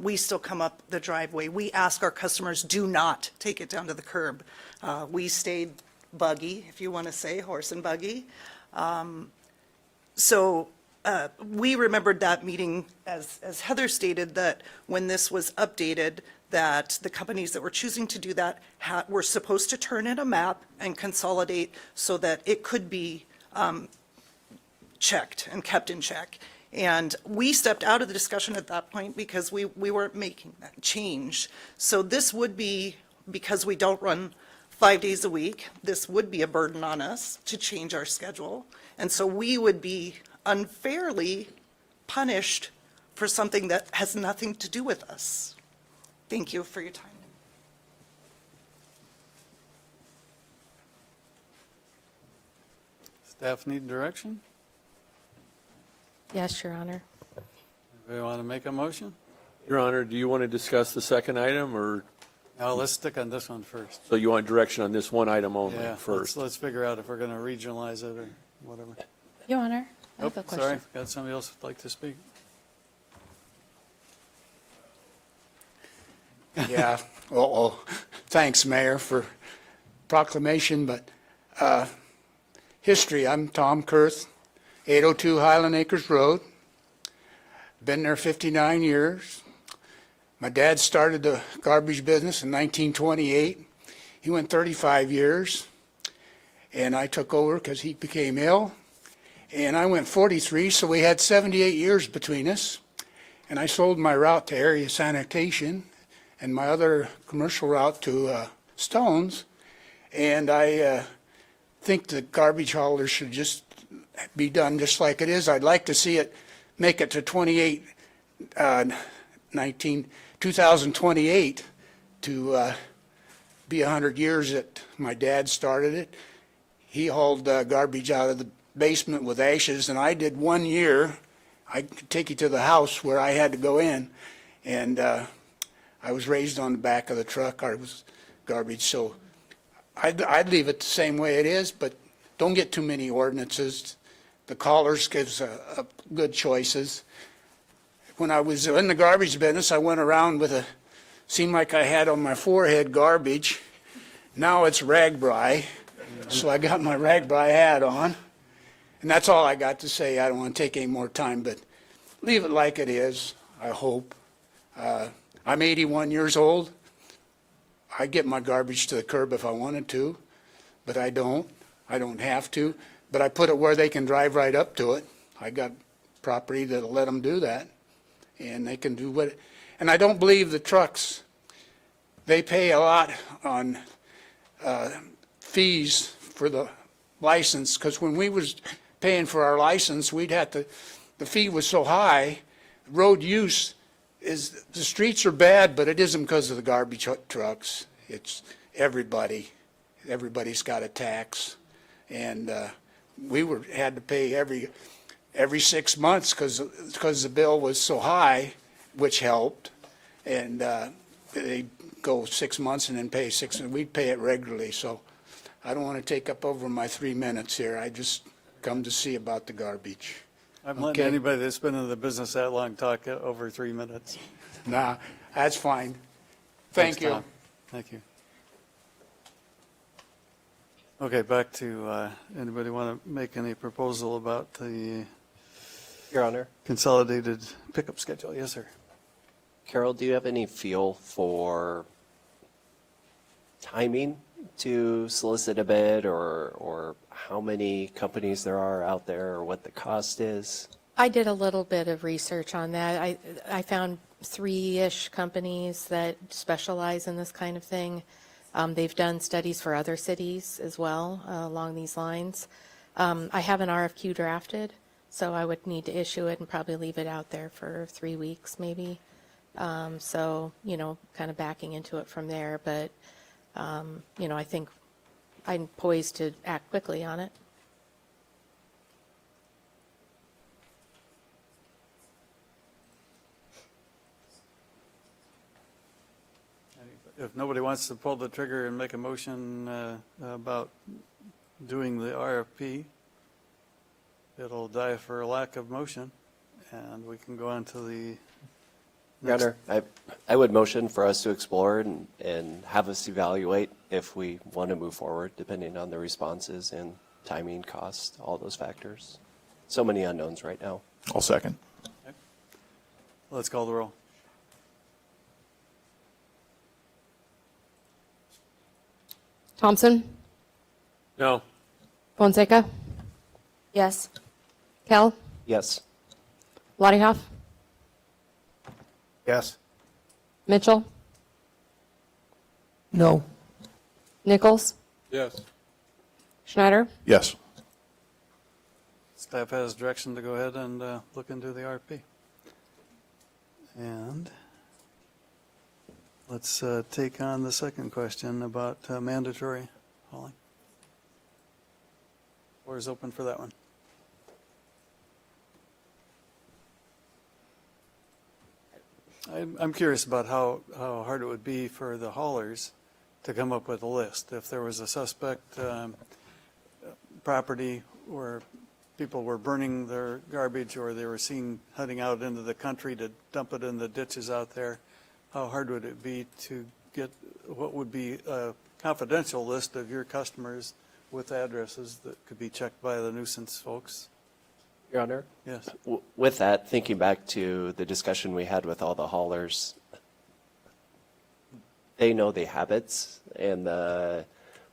We still come up the driveway. We ask our customers, do not take it down to the curb. We stayed buggy, if you want to say, horse and buggy. So we remembered that meeting, as Heather stated, that when this was updated, that the companies that were choosing to do that were supposed to turn in a map and consolidate so that it could be checked and kept in check. And we stepped out of the discussion at that point because we weren't making that change. So this would be, because we don't run 5 days a week, this would be a burden on us to change our schedule. And so we would be unfairly punished for something that has nothing to do with us. Thank you for your time. Staff need direction? Yes, Your Honor. Anybody want to make a motion? Your Honor, do you want to discuss the second item, or No, let's stick on this one first. so you want direction on this one item only Yeah, first? let's figure out if we're going to regionalize it or whatever. Your Honor, I have a Nope, question. sorry, got somebody else who'd like to speak. Yeah, well, thanks, Mayor, for proclamation, but history, I'm Tom Kurth, 802 Highland Acres Road. Been there 59 years. My dad started the garbage business in 1928. He went 35 years, and I took over because he became ill. And I went 43, so we had 78 years between us. And I sold my route to Area Sanitation and my other commercial route to Stones. And I think the garbage hauler should just be done just like it is. I'd like to see it make it to 2028 to be 100 years that my dad started it. He hauled garbage out of the basement with ashes, and I did 1 year. I could take you to the house where I had to go in, and I was raised on the back of the truck. I was garbage, so I'd leave it the same way it is, but don't get too many ordinances. The callers gives good choices. When I was in the garbage business, I went around with seemed like I had on my forehead garbage. Now it's ragbri, so I got my ragbri hat on. And that's all I got to say. I don't want to take any more time, but leave it like it is, I hope. I'm 81 years old. I get my garbage to the curb if I wanted to, but I don't. I don't have to, but I put it where they can drive right up to it. I got property that'll let them do that, and they can do what. And I don't believe the trucks, they pay a lot on fees for the license, because when we was paying for our license, we'd have to, the fee was so high, road use is, the streets are bad, but it isn't because of the garbage trucks. It's everybody. Everybody's got a tax. And we had to pay every 6 months because the bill was so high, which helped. And they go 6 months and then pay 6, and we'd pay it regularly. So I don't want to take up over my 3 minutes here. I just come to see about the garbage. I'm letting Okay. anybody that's been in the business that long talk over 3 minutes. Nah, that's fine. Thanks, Thank you. Tom. Thank you. Okay, back to, anybody want to make any proposal about the Your Honor. consolidated pickup schedule? Yes, sir. Carol, do you have any feel for timing to solicit a bid, or how many companies there are out there, or what the cost is? I did a little bit of research on that. I found 3-ish companies that specialize in this kind of thing. They've done studies for other cities as well along these lines. I have an RFQ drafted, so I would need to issue it and probably leave it out there for 3 weeks maybe. So, kind of backing into it from there. But, I think I'm poised to act quickly on it. If nobody wants to pull the trigger and make a motion about doing the RFP, it'll die for lack of motion, and we can go on to the Your Honor, I would motion for us to explore and have us evaluate if we want to move forward, depending on the responses and timing, cost, all those factors. So many unknowns right now. I'll second. Let's call the roll. Thompson? No. Fonseca? Yes. Kell? Yes. Lottie Yes. Mitchell? No. Nichols? Yes. Schneider? Yes. Staff has direction to go ahead and look into the RFP. And let's take on the second question about mandatory hauling. Floor is open for that one. I'm curious about how hard it would be for the haulers to come up with a list. If there was a suspect property where people were burning their garbage, or they were seen heading out into the country to dump it in the ditches out there, how hard would it be to get what would be a confidential list of your customers with addresses that could be checked by the nuisance folks? Your Honor? Yes. With that, thinking back to the discussion we had with all the haulers, they know the habits and the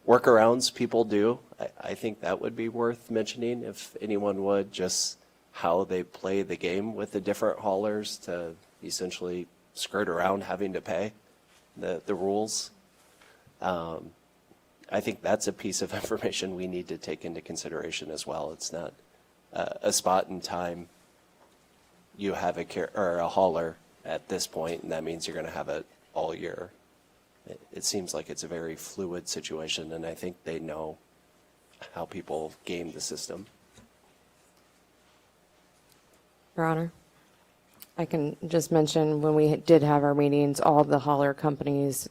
workarounds people do. I think that would be worth mentioning if anyone would, just how they play the game with the different haulers to essentially skirt around having to pay the rules. I think that's a piece of information we need to take into consideration as well. It's not a spot in time. You have a hauler at this point, and that means you're going to have it all year. It seems like it's a very fluid situation, and I think they know how people game the system. Your Honor, I can just mention, when we did have our meetings, all of the hauler companies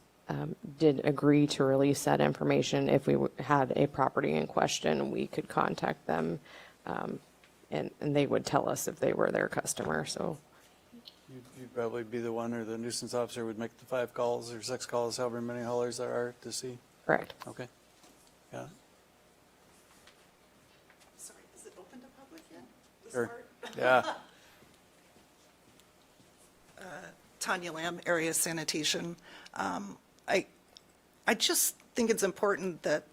did agree to release that information. If we had a property in question, we could contact them, and they would tell us if they were their customer, so. You'd probably be the one, or the nuisance officer would make the 5 calls or 6 calls, however many haulers there are, to see. Correct. Okay. Got it. Sorry, is it open to public yet? This Sure. part? Yeah. Tanya Lamb, Area Sanitation. I just think it's important that,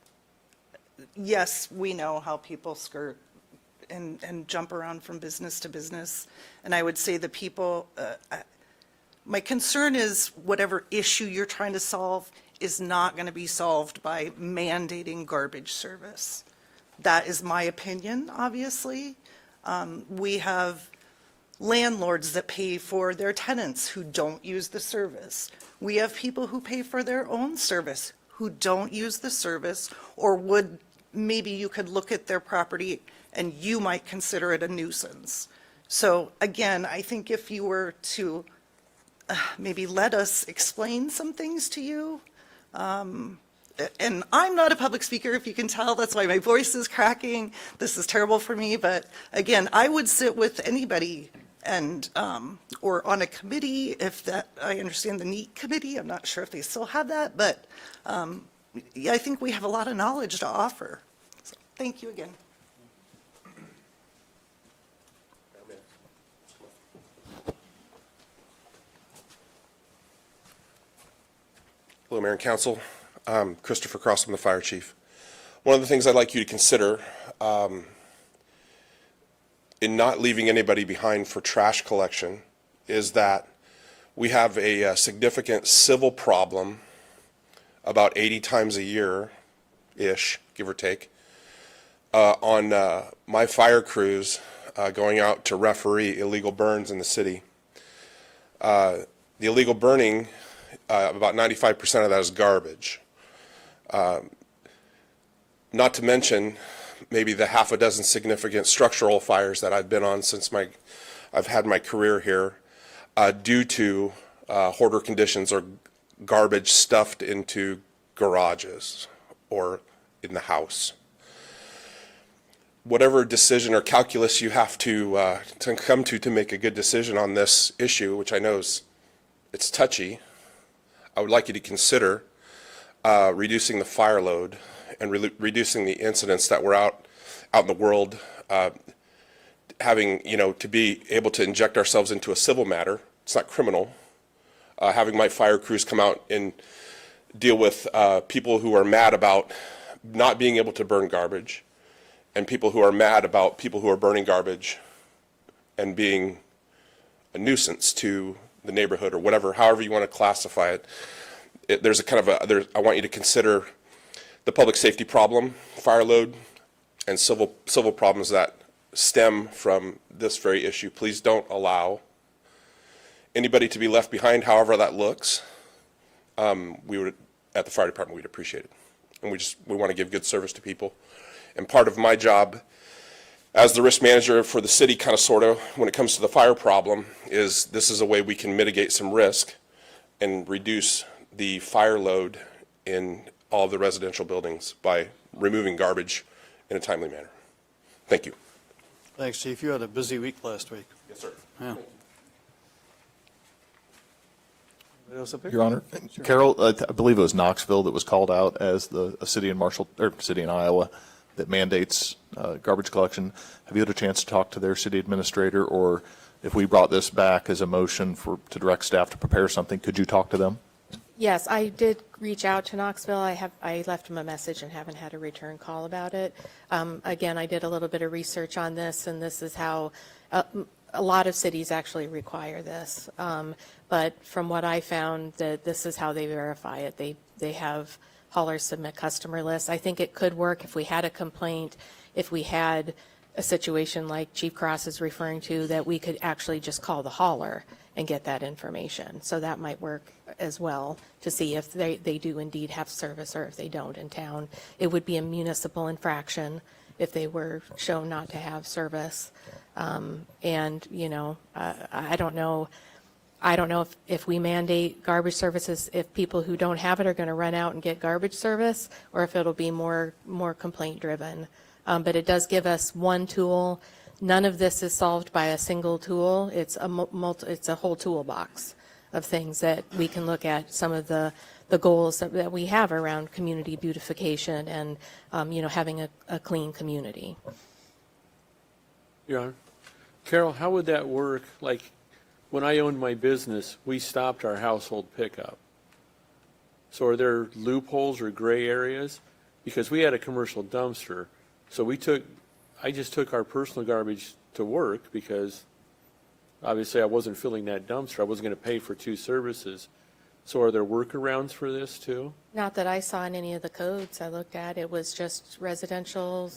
yes, we know how people skirt and jump around from business to business. And I would say the people, my concern is whatever issue you're trying to solve is not going to be solved by mandating garbage service. That is my opinion, obviously. We have landlords that pay for their tenants who don't use the service. We have people who pay for their own service who don't use the service, or would, maybe you could look at their property and you might consider it a nuisance. So again, I think if you were to maybe let us explain some things to you, and I'm not a public speaker, if you can tell, that's why my voice is cracking. This is terrible for me, but again, I would sit with anybody and, or on a committee, if that, I understand the NEAT committee, I'm not sure if they still have that, but yeah, I think we have a lot of knowledge to offer. So, thank you again. Hello, Mayor and Council. Christopher Cross, I'm the fire chief. One of the things I'd like you to consider in not leaving anybody behind for trash collection is that we have a significant civil problem about 80 times a year-ish, give or take, on my fire crews going out to referee illegal burns in the city. The illegal burning, about 95% of that is garbage. Not to mention maybe the half a dozen significant structural fires that I've been on since I've had my career here due to hoarder conditions or garbage stuffed into garages or in the house. Whatever decision or calculus you have to come to make a good decision on this issue, which I know it's touchy, I would like you to consider reducing the fire load and reducing the incidents that we're out in the world, having, to be able to inject ourselves into a civil matter. It's not criminal. Having my fire crews come out and deal with people who are mad about not being able to burn garbage, and people who are mad about people who are burning garbage and being a nuisance to the neighborhood, or whatever, however you want to classify it. There's a kind of I want you to consider the public safety problem, fire load, and civil problems that stem from this very issue. Please don't allow anybody to be left behind, however that looks. We would, at the fire department, we'd appreciate it. And we want to give good service to people. And part of my job as the risk manager for the city, kind of sort of, when it comes to the fire problem, is this is a way we can mitigate some risk and reduce the fire load in all of the residential buildings by removing garbage in a timely manner. Thank you. Thanks, Chief. You had a busy week last week. Yes, sir. Yeah. Anybody else up here? Your Honor, Sure. Carol, I believe it was Knoxville that was called out as a city in Iowa that mandates garbage collection. Have you had a chance to talk to their city administrator, or if we brought this back as a motion to direct staff to prepare something, could you talk to them? Yes, I did reach out to Knoxville. I left them a message and haven't had a return call about it. Again, I did a little bit of research on this, and this is how a lot of cities actually require this. But from what I found, that this is how they verify it. They have haulers submit customer lists. I think it could work if we had a complaint, if we had a situation like Chief Cross is referring to, that we could actually just call the hauler and get that information. So that might work as well, to see if they do indeed have service or if they don't in town. It would be a municipal infraction if they were shown not to have service. And, you know, I don't know if we mandate garbage services, if people who don't have it are going to run out and get garbage service, or if it'll be more complaint driven. But it does give us one tool. None of this is solved by a single tool. It's a whole toolbox of things that we can look at, some of the goals that we have around community beautification and, you know, having a clean community. Your Honor. Carol, how would that work? Like, when I owned my business, we stopped our household pickup. So are there loopholes or gray areas? Because we had a commercial dumpster. So I just took our personal garbage to work because obviously I wasn't filling that dumpster. I wasn't going to pay for two services. So are there workarounds for this too? Not that I saw in any of the codes I looked at. It was just residential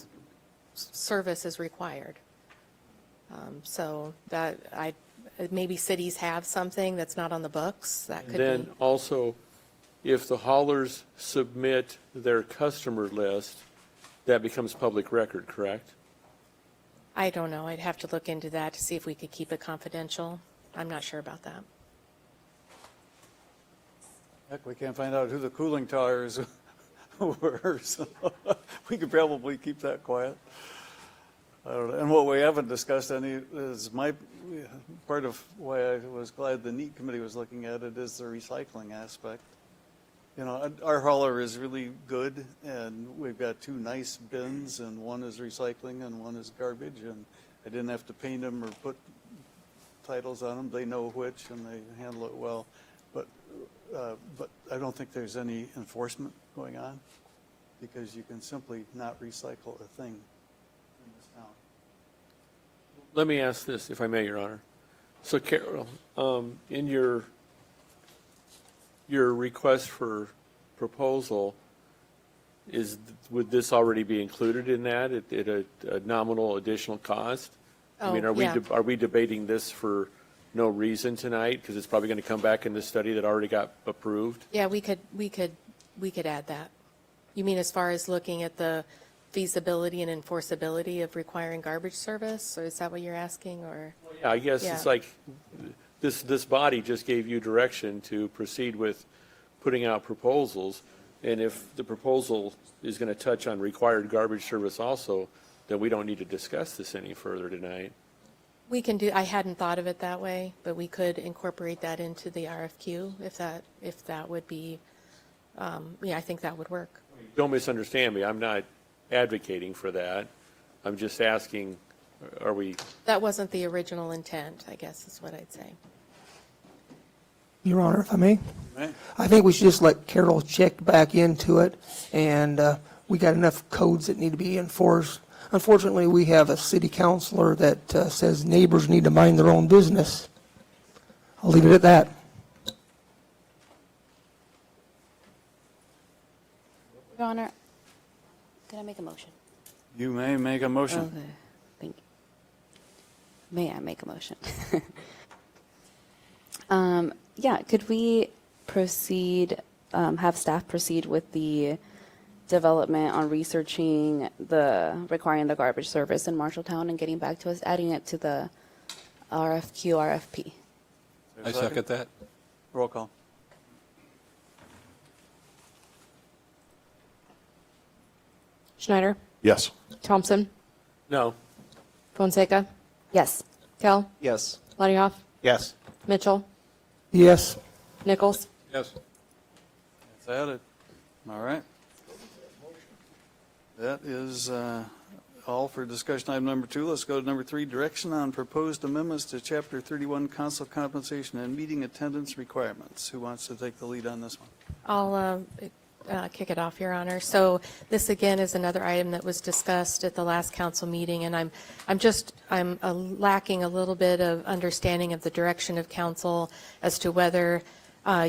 service is required. So that maybe cities have something that's not on the books. That could Then be. also, if the haulers submit their customer list, that becomes public record, correct? I don't know. I'd have to look into that to see if we could keep it confidential. I'm not sure about that. Heck, we can't find out who the cooling towers were, so we could probably keep that quiet. I don't know. And what we haven't discussed any is part of why I was glad the NEAT committee was looking at it is the recycling aspect. You know, our hauler is really good, and we've got two nice bins, and one is recycling and one is garbage, and I didn't have to paint them or put titles on them. They know which, and they handle it well. But I don't think there's any enforcement going on, because you can simply not recycle a thing in this town. Let me ask this, if I may, Your Honor. So Carol, in your request for proposal, would this already be included in that at a nominal additional cost? I mean, are we debating this for no reason tonight? Because it's probably going to come back in the study that already got approved? Yeah, we could add that. You mean as far as looking at the feasibility and enforceability of requiring garbage service? Or is that what you're asking, or? Yeah, I guess it's like this body just gave you direction to proceed with putting out proposals. And if the proposal is going to touch on required garbage service also, then we don't need to discuss this any further tonight. We can do, I hadn't thought of it that way, but we could incorporate that into the RFQ if that would be, I think that would work. Don't misunderstand me. I'm not advocating for that. I'm just asking, are we? That wasn't the original intent, I guess is what I'd say. Your Honor, if I may? Right. I think we should just let Carol check back into it, and we got enough codes that need to be enforced. Unfortunately, we have a city councilor that says neighbors need to mind their own business. I'll leave it at that. Your Honor, can I make a motion? You may make a motion. Okay, thank you. May I make a motion? Yeah, could we proceed, have staff proceed with the development on researching requiring the garbage service in Marshalltown and getting back to us, adding it to the RFQ, RFP? I second that. Roll call. Schneider, Yes. Thompson, No. Fonseca, Yes. Kell, Yes. Lettyhoff, Yes. Mitchell, Yes. Nichols. Yes. That's added. All right. That is all for discussion item number 2. Let's go to number 3, direction on proposed amendments to Chapter 31, council compensation and meeting attendance requirements. Who wants to take the lead on this one? I'll kick it off, Your Honor. So this, again, is another item that was discussed at the last council meeting, and I'm lacking a little bit of understanding of the direction of council as to whether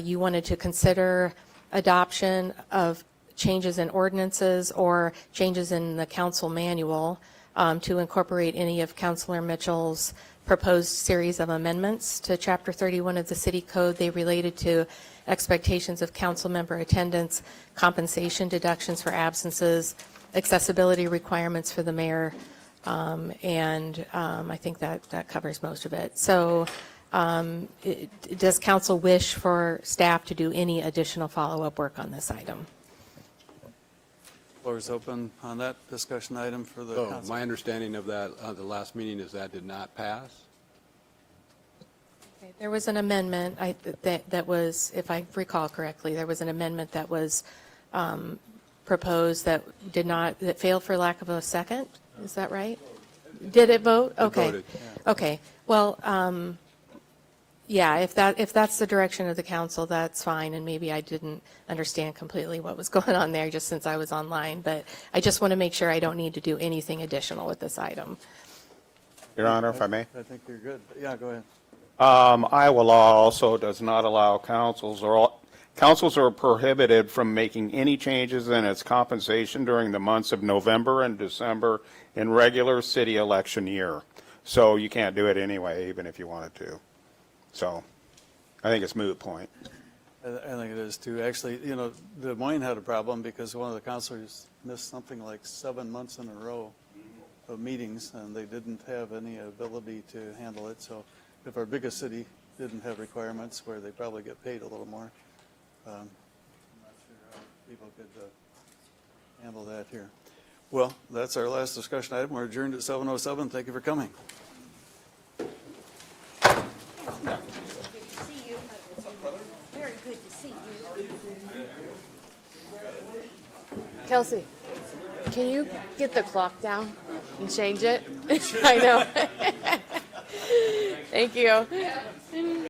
you wanted to consider adoption of changes in ordinances or changes in the council manual to incorporate any of Councilor Mitchell's proposed series of amendments to Chapter 31 of the City Code. They related to expectations of council member attendance, compensation deductions for absences, accessibility requirements for the mayor, and I think that covers most of it. So does council wish for staff to do any additional follow-up work on this item? Floor is open on that discussion item for the So council. my understanding of that, the last meeting is that did not pass? There was an amendment that was, if I recall correctly, there was an amendment that was proposed that that failed for lack of a second. Is that right? Did it vote? Okay. voted. Okay. Well, yeah, if that's the direction of the council, that's fine, and maybe I didn't understand completely what was going on there just since I was online, but I just want to make sure I don't need to do anything additional with this item. Your Honor, if I may. I think you're good. Yeah, go ahead. Iowa law also does not allow councils are prohibited from making any changes in its compensation during the months of November and December in regular city election year. So you can't do it anyway, even if you wanted to. So I think it's moot point. I think it is too. Actually, you know, Des Moines had a problem because one of the councilors missed something like 7 months in a row of meetings, and they didn't have any ability to handle it. So if our biggest city didn't have requirements where they probably get paid a little more, I'm not sure how people could handle that here. Well, that's our last discussion item. We're adjourned at 7:07. Thank you for coming. Kelsey, can you get the clock down and change it? I know. Thank you.